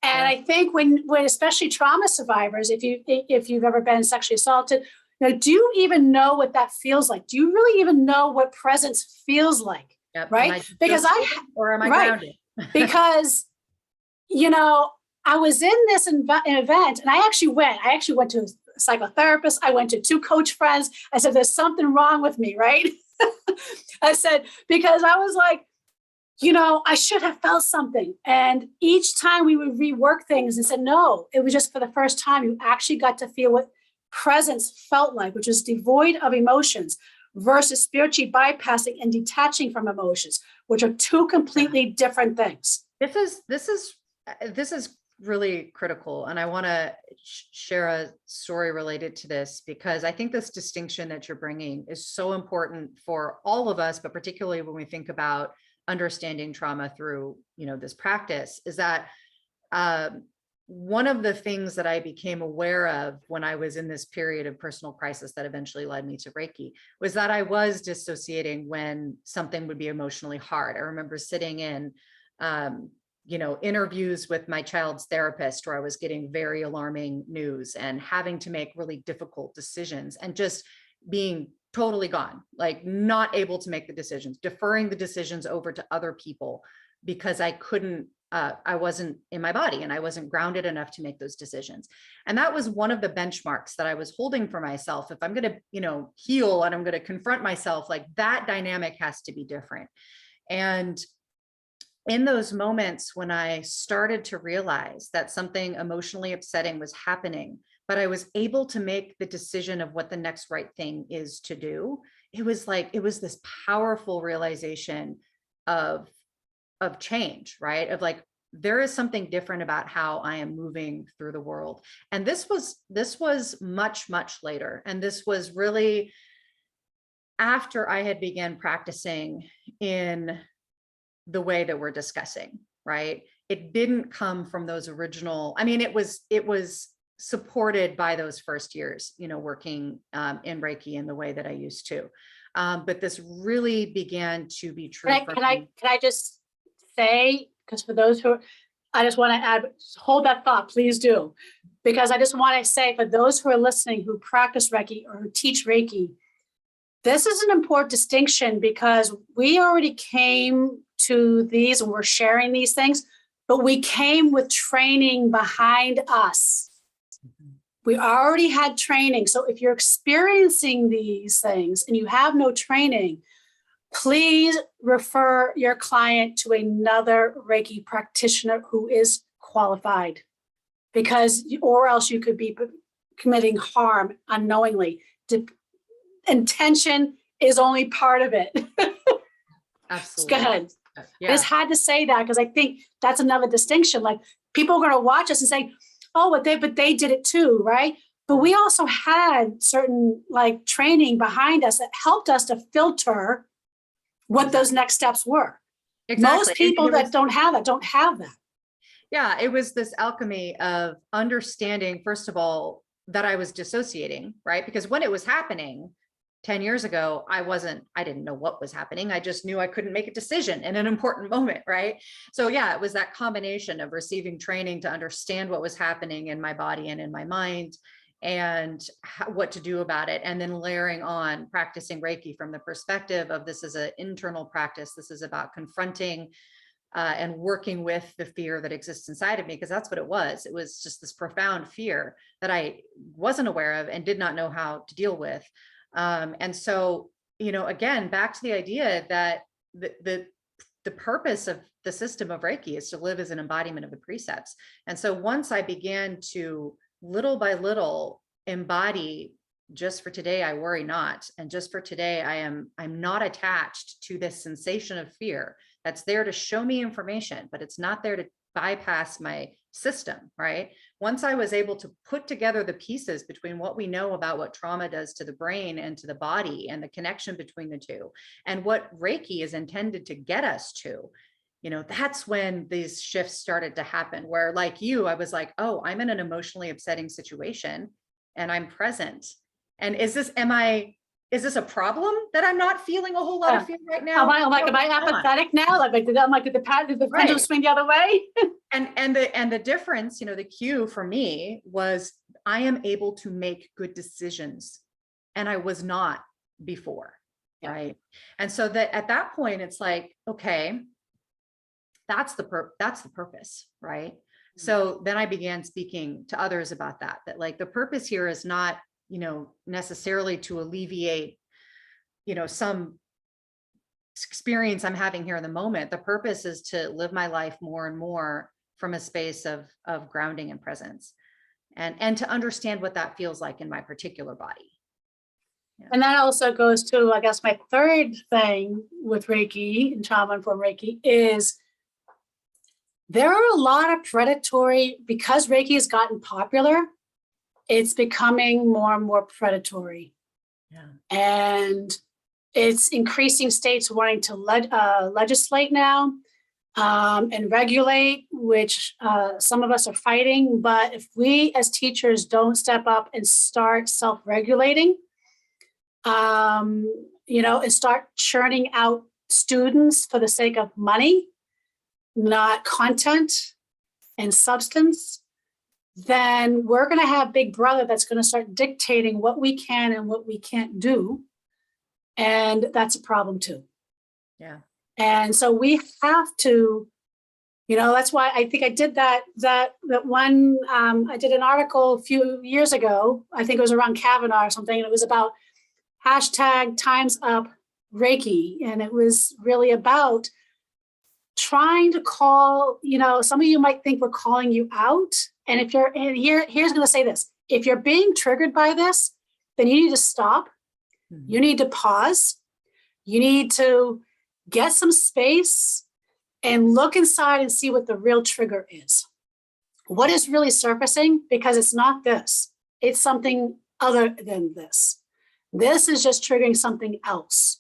And I think when especially trauma survivors, if you've ever been sexually assaulted, do you even know what that feels like? Do you really even know what presence feels like? Yep. Right? Because or am I grounded? Because, I was in this event, and I actually went to a psychotherapist. I went to 2 coach friends. I said, there's something wrong with me, right? I said, because I was like, I should have felt something. And each time we would rework things and said, no, it was just for the first time you actually got to feel what presence felt like, which was devoid of emotions, versus spiritually bypassing and detaching from emotions, which are 2 completely different things. This is really critical. And I want to share a story related to this, because I think this distinction that you're bringing is so important for all of us, but particularly when we think about understanding trauma through, this practice, is that one of the things that I became aware of when I was in this period of personal crisis that eventually led me to Reiki was that I was dissociating when something would be emotionally hard. I remember sitting in, interviews with my child's therapist where I was getting very alarming news and having to make really difficult decisions and just being totally gone, like not able to make the decisions, deferring the decisions over to other people because I wasn't in my body and I wasn't grounded enough to make those decisions. And that was one of the benchmarks that I was holding for myself. If I'm going to, heal and I'm going to confront myself, like that dynamic has to be different. And in those moments when I started to realize that something emotionally upsetting was happening, but I was able to make the decision of what the next right thing is to do, it was this powerful realization of change, right? Of like, there is something different about how I am moving through the world. And this was much, much later. And this was really after I had began practicing in the way that we're discussing, right? It didn't come from those original, it was supported by those first years, working in Reiki in the way that I used to. But this really began to be true. Can I just say, because for those who, I just want to add, hold that thought, please do. Because I just want to say, for those who are listening, who practice Reiki or who teach Reiki, this is an important distinction because we already came to these and we're sharing these things, but we came with training behind us. We already had training. So if you're experiencing these things and you have no training, please refer your client to another Reiki practitioner who is qualified, because, or else you could be committing harm unknowingly. Intention is only part of it. Absolutely. Go ahead. Yeah. I just had to say that because I think that's another distinction. Like, people are going to watch us and say, oh, but they did it too, right? But we also had certain like training behind us that helped us to filter what those next steps were. Exactly. Most people that don't have that. Yeah, it was this alchemy of understanding, first of all, that I was dissociating, right? Because when it was happening 10 years ago, I didn't know what was happening. I just knew I couldn't make a decision in an important moment, right? So yeah, it was that combination of receiving training to understand what was happening in my body and in my mind, and what to do about it. And then layering on practicing Reiki from the perspective of, this is an internal practice. This is about confronting and working with the fear that exists inside of me, because that's what it was. It was just this profound fear that I wasn't aware of and did not know how to deal with. And so, again, back to the idea that the purpose of the system of Reiki is to live as an embodiment of the precepts. And so once I began to little by little embody, just for today, I worry not. And just for today, I'm not attached to this sensation of fear that's there to show me information, but it's not there to bypass my system, right? Once I was able to put together the pieces between what we know about what trauma does to the brain and to the body, and the connection between the two, and what Reiki is intended to get us to, that's when these shifts started to happen, where, like you, I was like, oh, I'm in an emotionally upsetting situation and I'm present. And is this a problem that I'm not feeling a whole lot of fear right now? Am I apathetic now? Like, did the pendulum swing the other way? And the difference, the cue for me was, I am able to make good decisions, and I was not before, right? And so that at that point, it's like, okay, that's the purpose, right? Mm-hmm. So then I began speaking to others about that like, the purpose here is not, necessarily to alleviate, some experience I'm having here in the moment. The purpose is to live my life more and more from a space of grounding and presence, and to understand what that feels like in my particular body. Yeah. And that also goes to, I guess, my third thing with Reiki and trauma-informed Reiki is, there are a lot of predatory, because Reiki has gotten popular, it's becoming more and more predatory. Yeah. And it's increasing states wanting to legislate now and regulate, which some of us are fighting. But if we as teachers don't step up and start self-regulating, and start churning out students for the sake of money, not content and substance, then we're going to have Big Brother that's going to start dictating what we can and what we can't do. And that's a problem too. Yeah. And so we have to, that's why I think I did that one, I did an article a few years ago, I think it was around Kavanaugh or something, and it was about #TimesUpReiki. And it was really about trying to call, some of you might think we're calling you out. And if you're, and here's going to say this, if you're being triggered by this, then you need to stop. Mm-hmm. You need to pause. You need to get some space and look inside and see what the real trigger is. What is really surfacing? Because it's not this. It's something other than this. This is just triggering something else.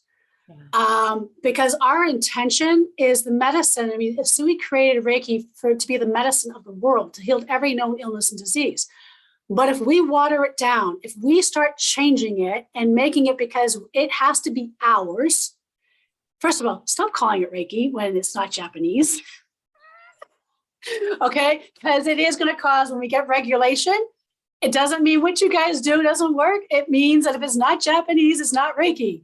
Yeah. Because our intention is the medicine. I mean, so we created Reiki for it to be the medicine of the world, to heal every known illness and disease. But if we water it down, if we start changing it and making it because it has to be ours, first of all, stop calling it Reiki when it's not Japanese. Okay? Because it is going to cause, when we get regulation, it doesn't mean what you guys do doesn't work. It means that if it's not Japanese, it's not Reiki.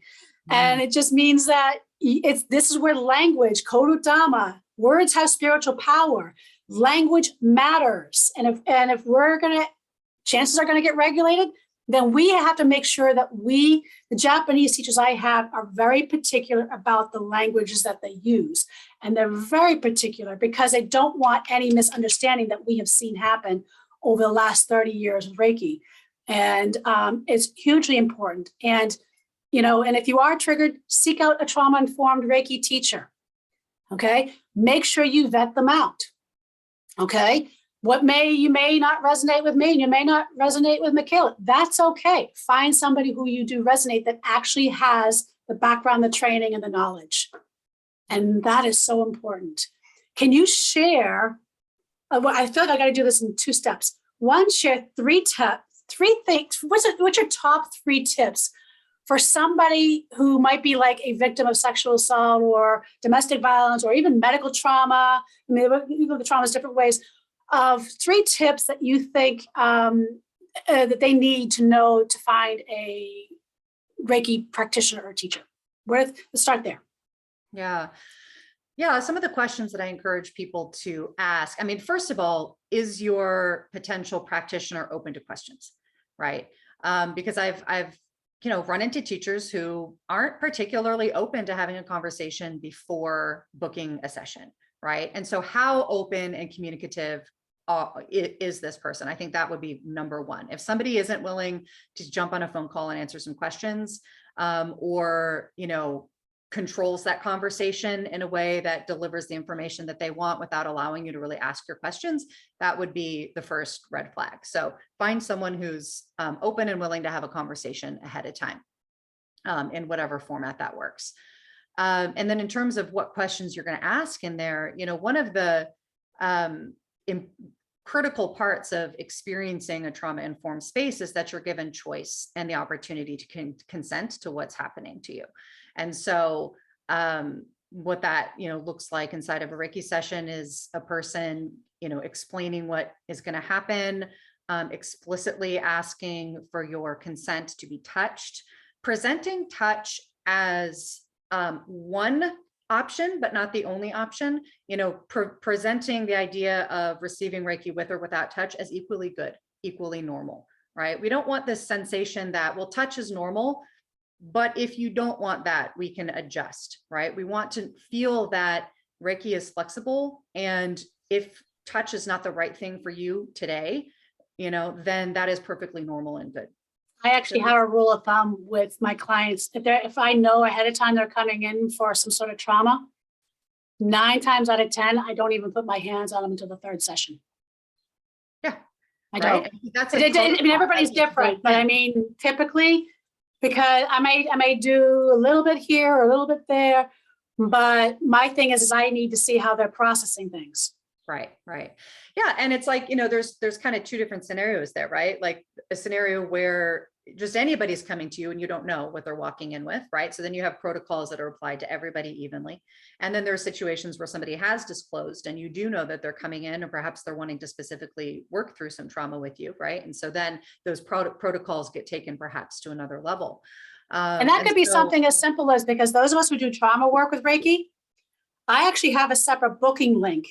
And it just means that this is where language, kododama, words have spiritual power. Language matters. And if we're going to, chances are going to get regulated, then we have to make sure that the Japanese teachers I have are very particular about the languages that they use. And they're very particular because they don't want any misunderstanding that we have seen happen over the last 30 years of Reiki. And it's hugely important. And, and if you are triggered, seek out a trauma-informed Reiki teacher. Okay. Make sure you vet them out. Okay. You may not resonate with me, and you may not resonate with Michaela. That's okay. Find somebody who you do resonate that actually has the background, the training, and the knowledge. And that is so important. Can you share? I feel like I got to do this in 2 steps. One, share 3 things. What's your top 3 tips for somebody who might be like a victim of sexual assault or domestic violence or even medical trauma? I mean, the trauma is different ways. Of 3 tips that you think that they need to know to find a Reiki practitioner or teacher. Let's start there. Yeah. Some of the questions that I encourage people to ask. I mean, first of all, is your potential practitioner open to questions, right? Because I've run into teachers who aren't particularly open to having a conversation before booking a session, right? And so how open and communicative is this person? I think that would be number one. If somebody isn't willing to jump on a phone call and answer some questions, or, controls that conversation in a way that delivers the information that they want without allowing you to really ask your questions, that would be the first red flag. So find someone who's open and willing to have a conversation ahead of time, in whatever format that works. And then in terms of what questions you're going to ask in there, one of the critical parts of experiencing a trauma-informed space is that you're given choice and the opportunity to consent to what's happening to you. And so what that looks like inside of a Reiki session is a person explaining what is going to happen, explicitly asking for your consent to be touched, presenting touch as one option, but not the only option, presenting the idea of receiving Reiki with or without touch as equally good, equally normal, right? We don't want this sensation that, well, touch is normal, but if you don't want that, we can adjust, right? We want to feel that Reiki is flexible. And if touch is not the right thing for you today, then that is perfectly normal and good. I actually have a rule of thumb with my clients. If I know ahead of time they're coming in for some sort of trauma, 9 times out of 10, I don't even put my hands on them until the 3rd session. Yeah, I don't. I mean, everybody's different, but I mean, typically, because I may do a little bit here or a little bit there, but my thing is I need to see how they're processing things. Right. Yeah. And it's like, there's kind of 2 different scenarios there, right? Like a scenario where just anybody's coming to you and you don't know what they're walking in with, right? So then you have protocols that are applied to everybody evenly. And then there are situations where somebody has disclosed and you do know that they're coming in, or perhaps they're wanting to specifically work through some trauma with you, right? And so then those protocols get taken perhaps to another level. And that could be something as simple as, because those of us who do trauma work with Reiki, I actually have a separate booking link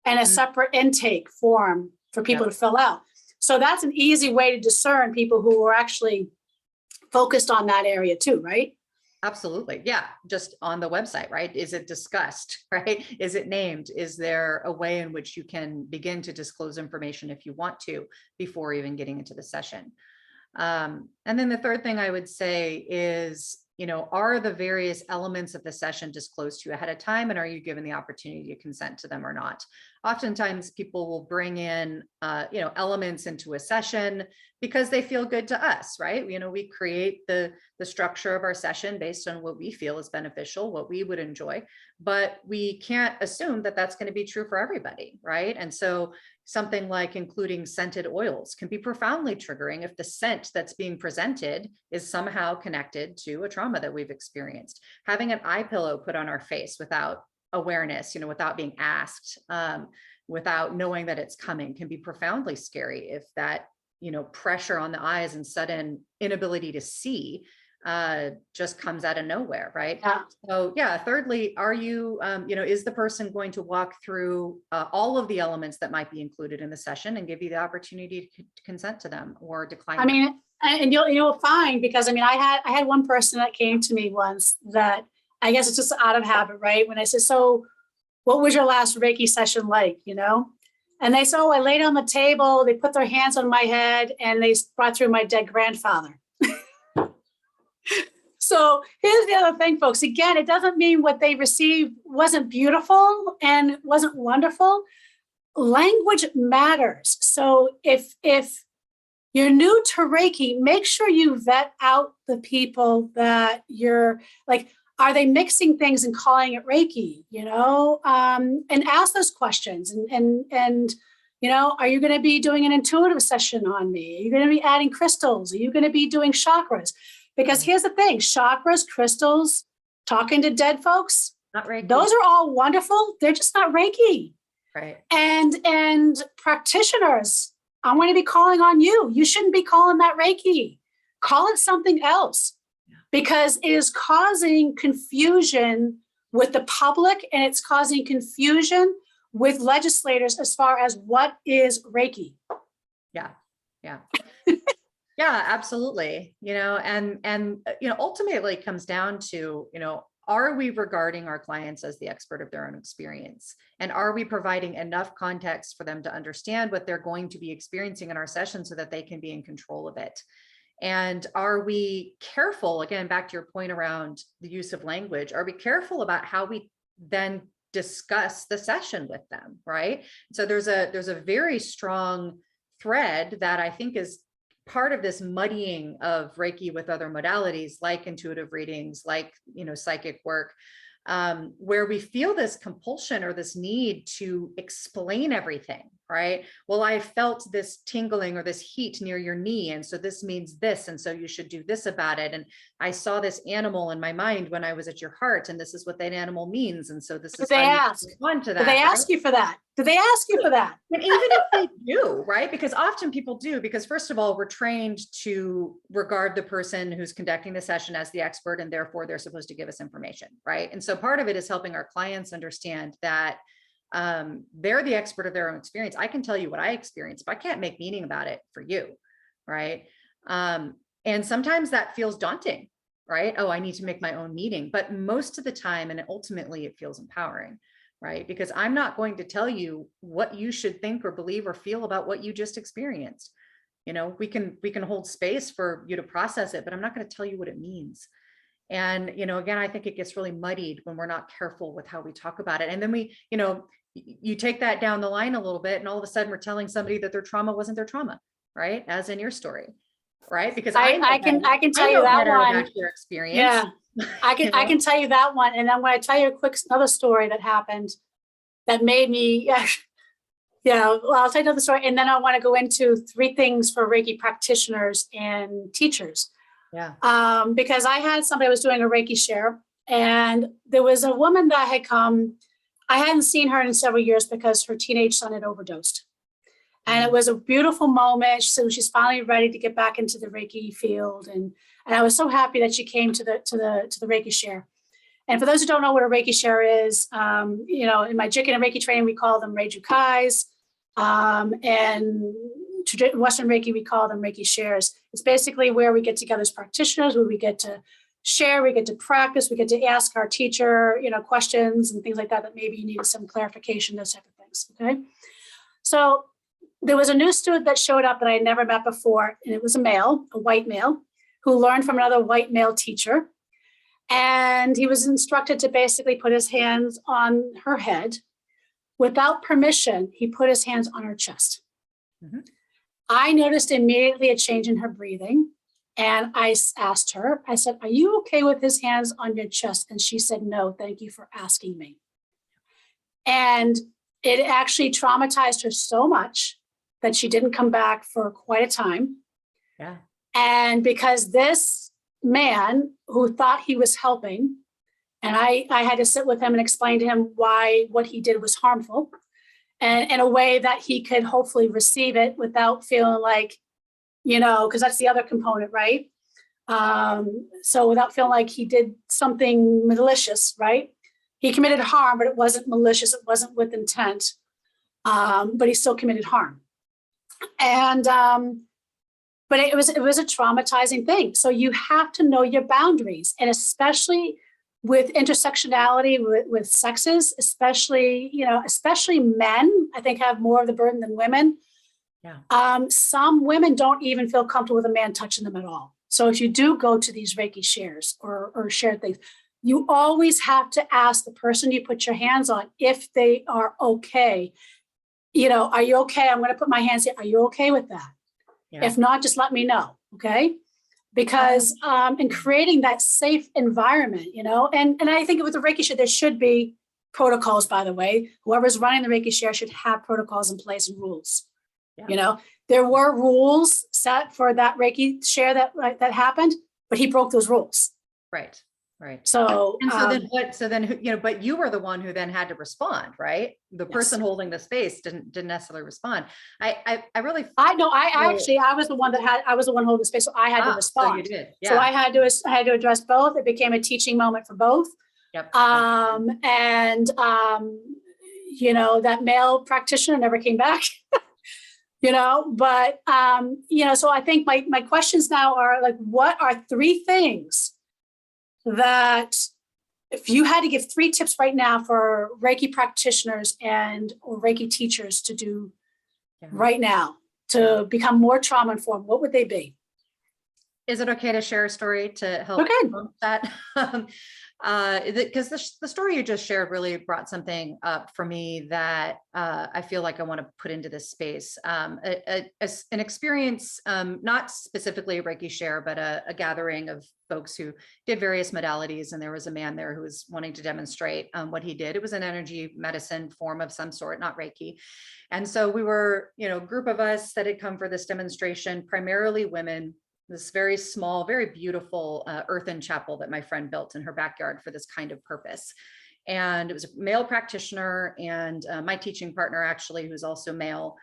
and a separate intake form for people to fill out. So that's an easy way to discern people who are actually focused on that area too, right? Absolutely. Yeah. Just on the website, right? Is it discussed, right? Is it named? Is there a way in which you can begin to disclose information if you want to before even getting into the session? And then the third thing I would say is, are the various elements of the session disclosed to you ahead of time, and are you given the opportunity to consent to them or not? Oftentimes people will bring in, elements into a session because they feel good to us, right? We create the structure of our session based on what we feel is beneficial, what we would enjoy, but we can't assume that that's going to be true for everybody, right? And so something like including scented oils can be profoundly triggering if the scent that's being presented is somehow connected to a trauma that we've experienced. Having an eye pillow put on our face without awareness, without being asked, without knowing that it's coming, can be profoundly scary if that, pressure on the eyes and sudden inability to see just comes out of nowhere, right? Yeah. So yeah, thirdly, are you, is the person going to walk through all of the elements that might be included in the session and give you the opportunity to consent to them or decline? I mean, And you'll find, because I mean, I had one person that came to me once that, I guess it's just out of habit, right? When I said, so what was your last Reiki session like, And they said, oh, I laid on the table, they put their hands on my head, and they brought through my dead grandfather. So here's the other thing, folks. Again, it doesn't mean what they received wasn't beautiful and wasn't wonderful. Language matters. So if you're new to Reiki, make sure you vet out the people that you're like, are they mixing things and calling it Reiki, and ask those questions and are you going to be doing an intuitive session on me? Are you going to be adding crystals? Are you going to be doing chakras? Because here's the thing, chakras, crystals, talking to dead folks, not Reiki. Those are all wonderful. They're just not Reiki. Right. And practitioners, I'm going to be calling on you. You shouldn't be calling that Reiki. Call it something else, because it is causing confusion with the public, and it's causing confusion with legislators as far as what is Reiki. Yeah. Yeah, absolutely. Ultimately it comes down to, are we regarding our clients as the expert of their own experience? And are we providing enough context for them to understand what they're going to be experiencing in our session so that they can be in control of it? And are we careful, again, back to your point around the use of language, are we careful about how we then discuss the session with them, right? So there's a very strong thread that I think is part of this muddying of Reiki with other modalities like intuitive readings, like, psychic work, where we feel this compulsion or this need to explain everything, right? Well, I felt this tingling or this heat near your knee, and so this means this, and so you should do this about it. And I saw this animal in my mind when I was at your heart, and this is what that animal means, and so this is how you respond to that. Did they ask you for that? Did they ask you for that? And even if they do, right? Because often people do, because first of all, we're trained to regard the person who's conducting the session as the expert, and therefore they're supposed to give us information, right? And so part of it is helping our clients understand that they're the expert of their own experience. I can tell you what I experienced, but I can't make meaning about it for you, right? And sometimes that feels daunting, right? Oh, I need to make my own meaning. But most of the time, and ultimately it feels empowering, right? Because I'm not going to tell you what you should think or believe or feel about what you just experienced. We can hold space for you to process it, but I'm not going to tell you what it means. And, again, I think it gets really muddied when we're not careful with how we talk about it. And then you take that down the line a little bit, and all of a sudden we're telling somebody that their trauma wasn't their trauma, right? As in your story, right? Because I can tell you that one. About your experience. Yeah, I can tell you that one. And then when I tell you another story that happened that made me, well, I'll tell you another story. And then I want to go into 3 things for Reiki practitioners and teachers. Yeah. Because I had somebody who was doing a Reiki share, and there was a woman that had come. I hadn't seen her in several years because her teenage son had overdosed. And it was a beautiful moment. She said she's finally ready to get back into the Reiki field. And I was so happy that she came to the Reiki share. And for those who don't know what a Reiki share is, in my Jikin and Reiki training, we call them Reijukais. And Western Reiki, we call them Reiki shares. It's basically where we get together as practitioners, where we get to share, we get to practice, we get to ask our teacher, questions and things like that maybe you need some clarification, those type of things. Okay. So there was a new student that showed up that I had never met before, and it was a white male, who learned from another white male teacher. And he was instructed to basically put his hands on her head. Without permission, he put his hands on her chest. Mm-hmm. I noticed immediately a change in her breathing. And I asked her, I said, are you okay with his hands on your chest? And she said, no, thank you for asking me. And it actually traumatized her so much that she didn't come back for quite a time. Yeah. And because this man who thought he was helping, and I had to sit with him and explain to him why what he did was harmful, and in a way that he could hopefully receive it without feeling like, because that's the other component, right? So without feeling like he did something malicious, right? He committed harm, but it wasn't malicious. It wasn't with intent, but he still committed harm. And, but it was a traumatizing thing. So you have to know your boundaries, and especially with intersectionality with sexes, especially, especially men, I think have more of the burden than women. Yeah. Some women don't even feel comfortable with a man touching them at all. So if you do go to these Reiki shares or share things, you always have to ask the person you put your hands on if they are okay. Are you okay? I'm going to put my hands here. Are you okay with that? Yeah. If not, just let me know. Okay. Because in creating that safe environment, and I think with the Reiki share, there should be protocols, by the way. Whoever's running the Reiki share should have protocols in place and rules. Yeah. There were rules set for that Reiki share that happened, but he broke those rules. Right. Right. So, but you were the one who then had to respond, right? The person holding the space didn't necessarily respond. I was the one I was the one holding the space. So I had to respond. So you did. Yeah. So I had to address both. It became a teaching moment for both. Yep. That male practitioner never came back. So I think my questions now are like, what are 3 things that, if you had to give 3 tips right now for Reiki practitioners or Reiki teachers to do right now to become more trauma informed, what would they be? Is it okay to share a story to help that? Because the story you just shared really brought something up for me that I feel like I want to put into this space. An experience, not specifically a Reiki share, but a gathering of folks who did various modalities. And there was a man there who was wanting to demonstrate what he did. It was an energy medicine form of some sort, not Reiki. And so we were, a group of us that had come for this demonstration, primarily women. This very small, very beautiful earthen chapel that my friend built in her backyard for this kind of purpose. And it was a male practitioner, and my teaching partner, actually, who's also male,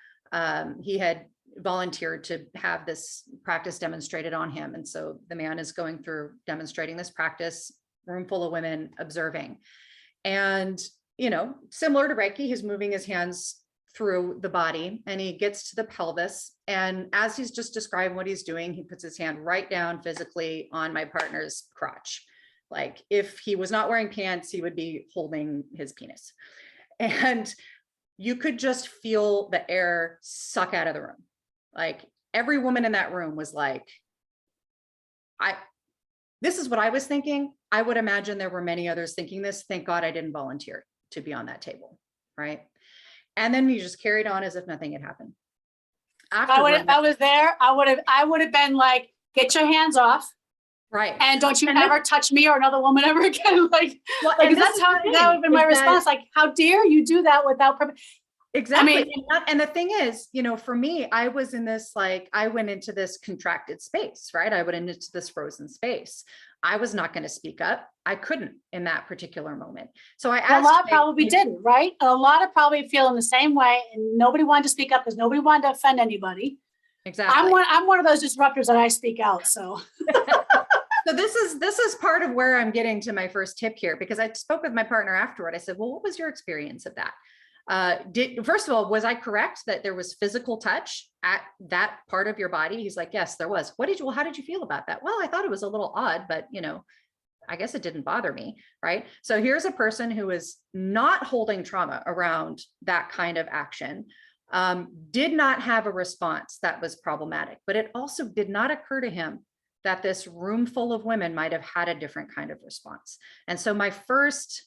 he had volunteered to have this practice demonstrated on him. And so the man is going through demonstrating this practice, room full of women observing. And, similar to Reiki, he's moving his hands through the body, and he gets to the pelvis. And as he's just describing what he's doing, he puts his hand right down physically on my partner's crotch. Like if he was not wearing pants, he would be holding his penis. And you could just feel the air suck out of the room. Like every woman in that room was like, this is what I was thinking. I would imagine there were many others thinking this. Thank God I didn't volunteer to be on that table. Right. And then we just carried on as if nothing had happened. If I was there, I would have been like, get your hands off. Right. And don't you ever touch me or another woman ever again. That would have been my response. Like, how dare you do that without permission? Exactly. And the thing is, for me, I was in this, I went into this contracted space, right? I went into this frozen space. I was not going to speak up. I couldn't in that particular moment. So I asked. A lot probably didn't, right? A lot of probably feeling the same way, and nobody wanted to speak up because nobody wanted to offend anybody. Exactly. I'm one of those disruptors that I speak out. So. So this is part of where I'm getting to my first tip here, because I spoke with my partner afterward. I said, well, what was your experience of that? First of all, was I correct that there was physical touch at that part of your body? He's like, yes, there was. How did you feel about that? Well, I thought it was a little odd, but I guess it didn't bother me. Right. So here's a person who is not holding trauma around that kind of action, did not have a response that was problematic, but it also did not occur to him that this room full of women might have had a different kind of response. And so my first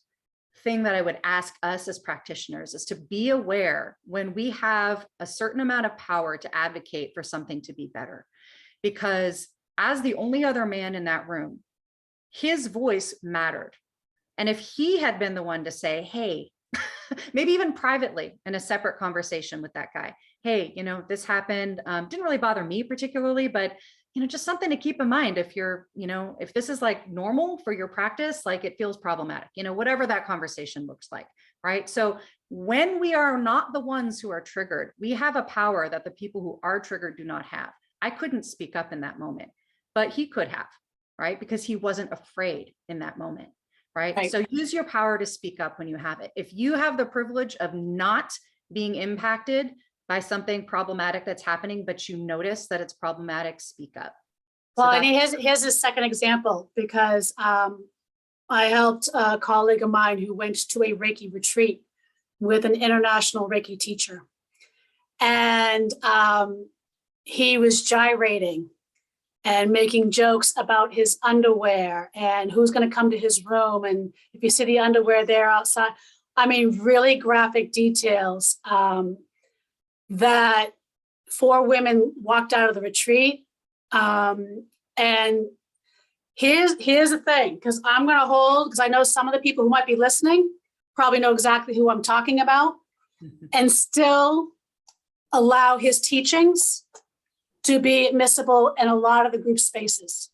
thing that I would ask us as practitioners is to be aware when we have a certain amount of power to advocate for something to be better. Because as the only other man in that room, his voice mattered. And if he had been the one to say, hey, maybe even privately in a separate conversation with that guy, hey, this happened, didn't really bother me particularly, but just something to keep in mind if you're, if this is like normal for your practice, like it feels problematic, whatever that conversation looks like, right? So when we are not the ones who are triggered, we have a power that the people who are triggered do not have. I couldn't speak up in that moment, but he could have, right? Because he wasn't afraid in that moment, right? So use your power to speak up when you have it. If you have the privilege of not being impacted by something problematic that's happening, but you notice that it's problematic, speak up. Well, and here's a second example, because I helped a colleague of mine who went to a Reiki retreat with an international Reiki teacher. And he was gyrating and making jokes about his underwear and who's going to come to his room. And if you see the underwear there outside, I mean, really graphic details that 4 women walked out of the retreat. And here's the thing, because I'm going to hold, because I know some of the people who might be listening probably know exactly who I'm talking about, and still allow his teachings to be admissible in a lot of the group spaces.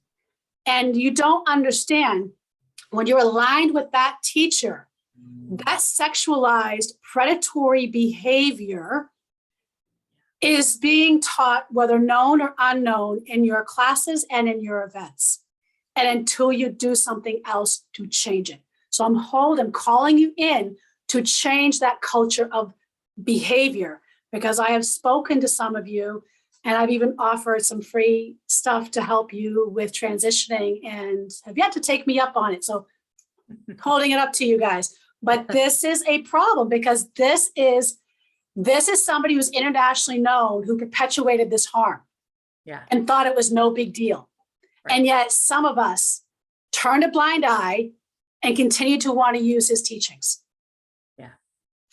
And you don't understand, when you're aligned with that teacher, that sexualized predatory behavior is being taught, whether known or unknown, in your classes and in your events. And until you do something else to change it. So I'm calling you in to change that culture of behavior, because I have spoken to some of you and I've even offered some free stuff to help you with transitioning, and have yet to take me up on it. So holding it up to you guys. But this is a problem, because this is somebody who's internationally known who perpetuated this harm, and thought it was no big deal. Right. And yet some of us turned a blind eye and continue to want to use his teachings. Yeah.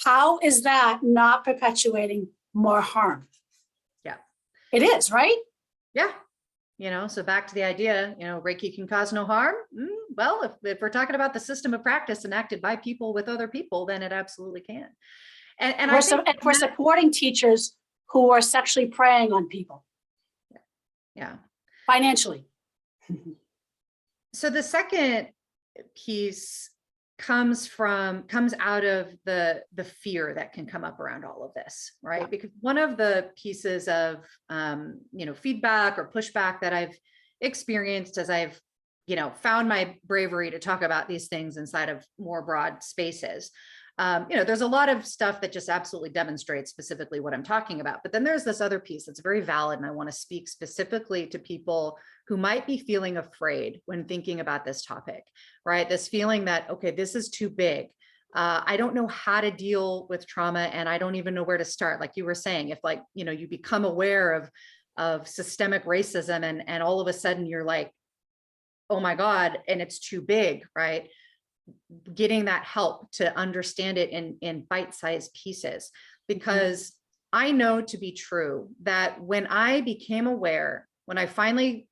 How is that not perpetuating more harm? Yeah. It is, right? Yeah. So back to the idea, Reiki can cause no harm. Well, if we're talking about the system of practice enacted by people with other people, then it absolutely can. And we're supporting teachers who are sexually preying on people. Yeah. Financially. So the second piece comes out of the fear that can come up around all of this, right? Yeah. Because one of the pieces of feedback or pushback that I've experienced as I've found my bravery to talk about these things inside of more broad spaces. There's a lot of stuff that just absolutely demonstrates specifically what I'm talking about. But then there's this other piece that's very valid. And I want to speak specifically to people who might be feeling afraid when thinking about this topic, right? This feeling that, okay, this is too big. I don't know how to deal with trauma, and I don't even know where to start. Like you were saying, if you become aware of systemic racism and all of a sudden you're like, oh my God, and it's too big, right? Getting that help to understand it in bite-sized pieces, because I know to be true that when I became aware, when I finally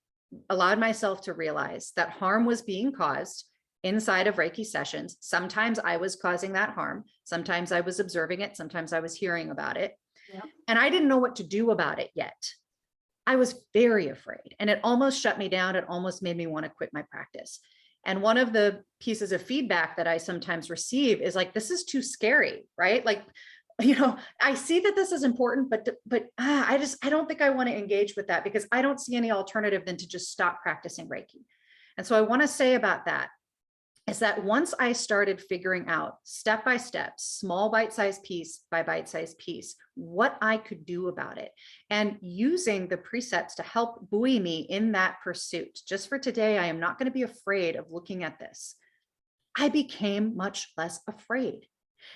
allowed myself to realize that harm was being caused inside of Reiki sessions, sometimes I was causing that harm, sometimes I was observing it, sometimes I was hearing about it, and I didn't know what to do about it yet. I was very afraid, and it almost shut me down. It almost made me want to quit my practice. And one of the pieces of feedback that I sometimes receive is like, this is too scary, right? Like, I see that this is important, but I don't think I want to engage with that, because I don't see any alternative than to just stop practicing Reiki. And so I want to say about that is that once I started figuring out step by step, small bite-sized piece by bite-sized piece, what I could do about it, and using the presets to help buoy me in that pursuit. Just for today, I am not going to be afraid of looking at this. I became much less afraid.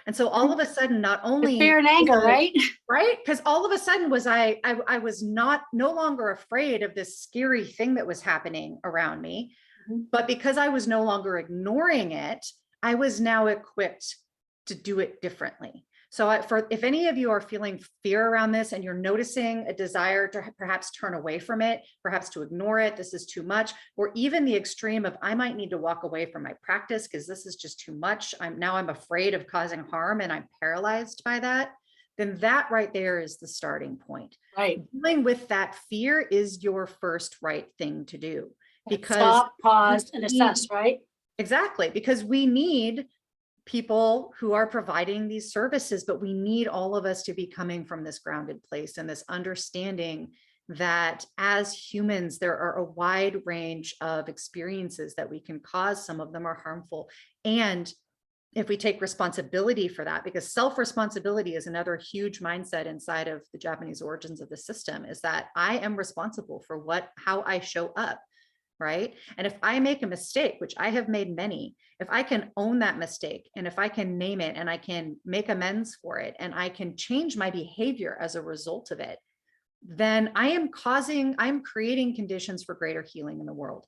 And so all of a sudden, not only fear and anger, right? Right? Because all of a sudden I was no longer afraid of this scary thing that was happening around me. But because I was no longer ignoring it, I was now equipped to do it differently. So if any of you are feeling fear around this and you're noticing a desire to perhaps turn away from it, perhaps to ignore it, this is too much, or even the extreme of I might need to walk away from my practice because this is just too much. I'm afraid of causing harm and I'm paralyzed by that, then that right there is the starting point. Right. Dealing with that fear is your first right thing to do. Because stop, pause, and assess, right? Exactly, because we need people who are providing these services, but we need all of us to be coming from this grounded place and this understanding that as humans, there are a wide range of experiences that we can cause. Some of them are harmful. And if we take responsibility for that, because self-responsibility is another huge mindset inside of the Japanese origins of the system, is that I am responsible for how I show up, right? And if I make a mistake, which I have made many, if I can own that mistake, and if I can name it, and I can make amends for it, and I can change my behavior as a result of it, then I'm creating conditions for greater healing in the world.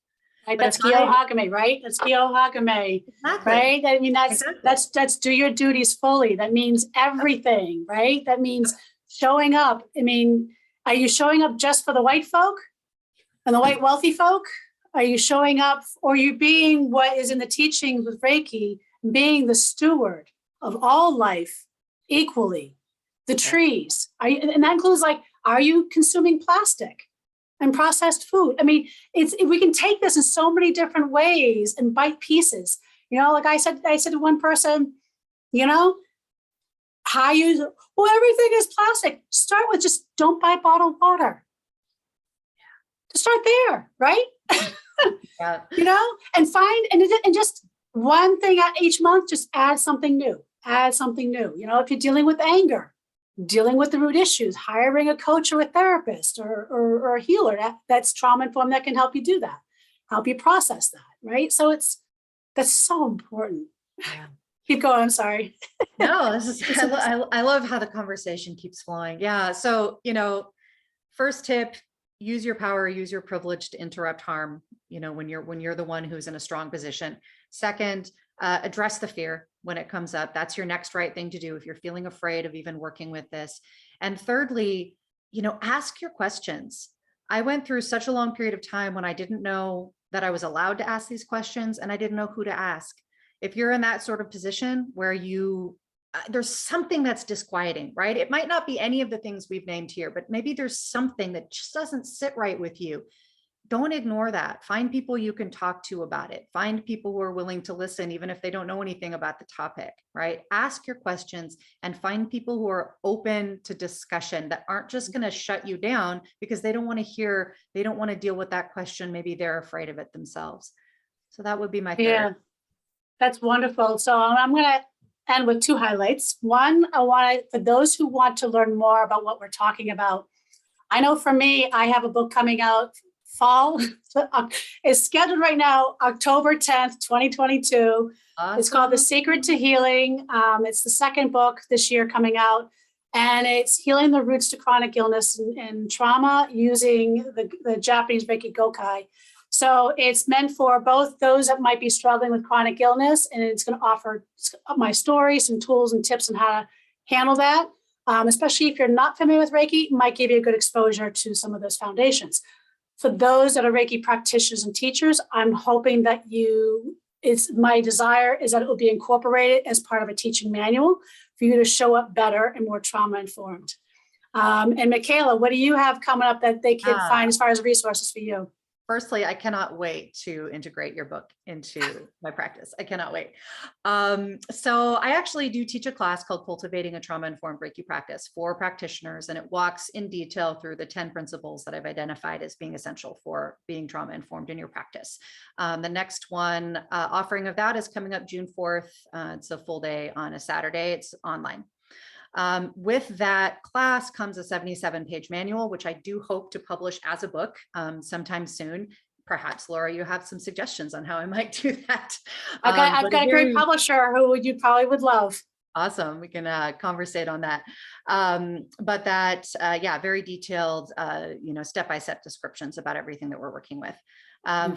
Right, that's Kyohagame, right? That's Kyohagame, Exactly. right? I mean, that's do your duties fully. That means everything, right? That means showing up. I mean, are you showing up just for the white folk and the white wealthy folk? Are you showing up, or are you being what is in the teachings with Reiki, being the steward of all life equally, the trees? And that includes, like, are you consuming plastic and processed food? I mean, we can take this in so many different ways and bite pieces. You know, like I said to one person, you know, everything is plastic. Start with just don't buy bottled water. To start there, right? Yeah. You know, and just one thing each month, just add something new. Add something new. You know, if you're dealing with anger, dealing with the root issues, hiring a coach or a therapist or a healer that's trauma informed that can help you do that, help you process that, right? So that's so important. Yeah. Keep going. I'm sorry. No, I love how the conversation keeps flowing. Yeah. So, you know, first tip, use your power, use your privilege to interrupt harm, you know, when you're the one who's in a strong position. Second, address the fear when it comes up. That's your next right thing to do if you're feeling afraid of even working with this. And thirdly, you know, ask your questions. I went through such a long period of time when I didn't know that I was allowed to ask these questions, and I didn't know who to ask. If you're in that sort of position where there's something that's disquieting, right? It might not be any of the things we've named here, but maybe there's something that just doesn't sit right with you. Don't ignore that. Find people you can talk to about it. Find people who are willing to listen, even if they don't know anything about the topic, right? Ask your questions and find people who are open to discussion, that aren't just going to shut you down because they don't want to deal with that question. Maybe they're afraid of it themselves. So that would be my third. Yeah, that's wonderful. So I'm going to end with two highlights. One, for those who want to learn more about what we're talking about. I know for me, I have a book coming out fall. It's scheduled right now, October 10th, 2022. Awesome. It's called The Secret to Healing. It's the second book this year coming out, and it's healing the roots to chronic illness and trauma using the Japanese Reiki Gokai. So it's meant for both those that might be struggling with chronic illness, and it's going to offer my story, some tools and tips on how to handle that. Especially if you're not familiar with Reiki, it might give you a good exposure to some of those foundations. For those that are Reiki practitioners and teachers, I'm hoping that my desire is that it will be incorporated as part of a teaching manual for you to show up better and more trauma informed. And Michaela, what do you have coming up that they can find as far as resources for you? Firstly, I cannot wait to integrate your book into my practice. I cannot wait. So I actually do teach a class called Cultivating a Trauma-Informed Reiki Practice for practitioners, and it walks in detail through the 10 principles that I've identified as being essential for being trauma-informed in your practice. The next one offering of that is coming up June 4th. It's a full day on a Saturday. It's online. With that class comes a 77-page manual, which I do hope to publish as a book sometime soon. Perhaps, Laura, you have some suggestions on how I might do that. I've got a great publisher who you probably would love. Awesome. We can conversate on that. But that, very detailed, step-by-step descriptions about everything that we're working with.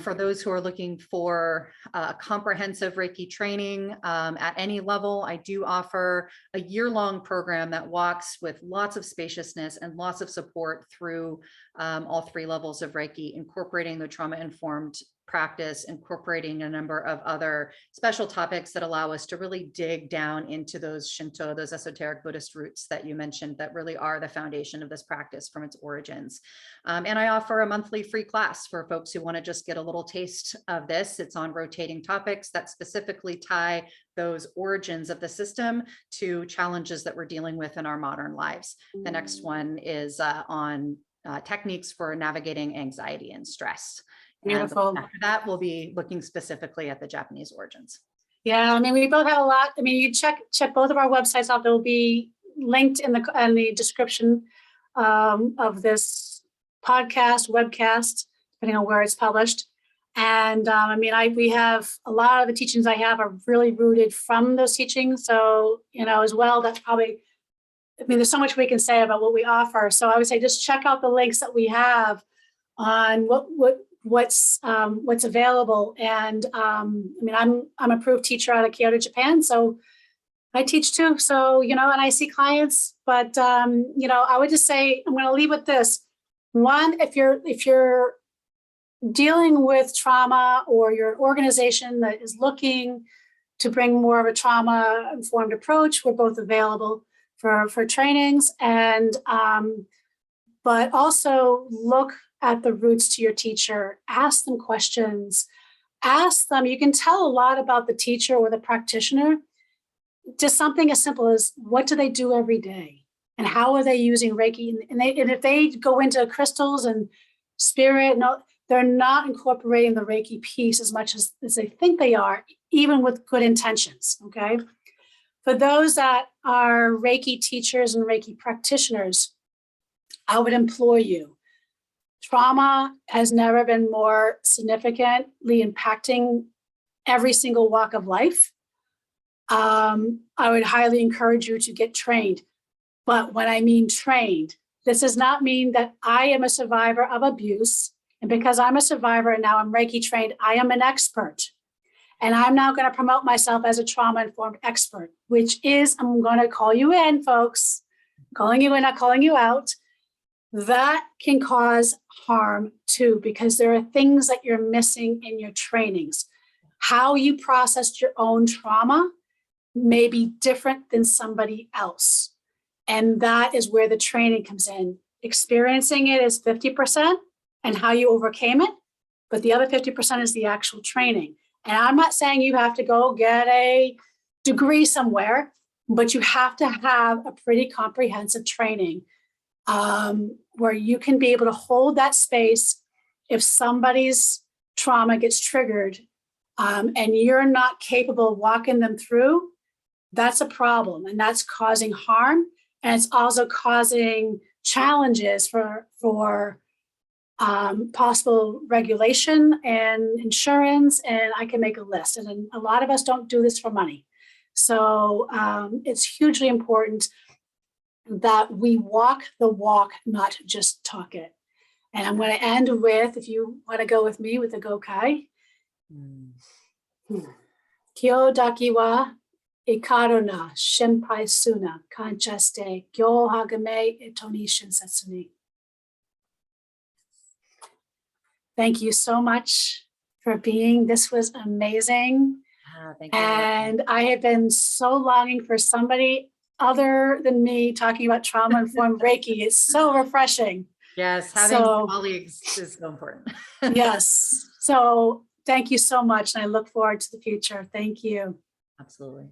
For those who are looking for comprehensive Reiki training at any level, I do offer a year-long program that walks with lots of spaciousness and lots of support through all 3 levels of Reiki, incorporating the trauma-informed practice, incorporating a number of other special topics that allow us to really dig down into those Shinto, those esoteric Buddhist roots that you mentioned that really are the foundation of this practice from its origins. And I offer a monthly free class for folks who want to just get a little taste of this. It's on rotating topics that specifically tie those origins of the system to challenges that we're dealing with in our modern lives. The next one is on techniques for navigating anxiety and stress. Beautiful. And after that, we'll be looking specifically at the Japanese origins. Yeah, I mean, we both have a lot. I mean, you check both of our websites out. There will be linked in the description of this podcast, webcast, depending on where it's published. And I mean, we have a lot of the teachings I have are really rooted from those teachings. So, as well, that's probably, I mean, there's so much we can say about what we offer. So I would say just check out the links that we have on what's available. And I mean, I'm a approved teacher out of Kyoto, Japan. So I teach too. So, and I see clients, but I would just say, I'm going to leave with this. One, if you're dealing with trauma, or you're an organization that is looking to bring more of a trauma informed approach, we're both available for trainings. And but also look at the roots to your teacher, ask them questions, ask them. You can tell a lot about the teacher or the practitioner, just something as simple as, what do they do every day? And how are they using Reiki? And if they go into crystals and spirit, they're not incorporating the Reiki piece as much as they think they are, even with good intentions, okay? For those that are Reiki teachers and Reiki practitioners, I would implore you, trauma has never been more significantly impacting every single walk of life. I would highly encourage you to get trained. But when I mean trained, this does not mean that I am a survivor of abuse. And because I'm a survivor and now I'm Reiki trained, I am an expert. And I'm now going to promote myself as a trauma-informed expert, which is, I'm going to call you in, folks. Calling you in, not calling you out. That can cause harm too, because there are things that you're missing in your trainings. How you processed your own trauma may be different than somebody else. And that is where the training comes in. Experiencing it is 50% and how you overcame it, but the other 50% is the actual training. And I'm not saying you have to go get a degree somewhere, but you have to have a pretty comprehensive training where you can be able to hold that space if somebody's trauma gets triggered and you're not capable of walking them through. That's a problem, and that's causing harm, and it's also causing challenges for possible regulation and insurance, and I can make a list. And a lot of us don't do this for money. So it's hugely important that we walk the walk, not just talk it. And I'm going to end with, if you want to go with me with the Gokai. Kyo daki wa ikaro na shinpai suna kanchaste gyo hagame etoni shinsetsuni. Thank you so much for being. This was amazing. Thank you. And I have been so longing for somebody other than me talking about trauma-informed Reiki. It's so refreshing. Yes, having colleagues is so important. Yes. So thank you so much. And I look forward to the future. Thank you. Absolutely.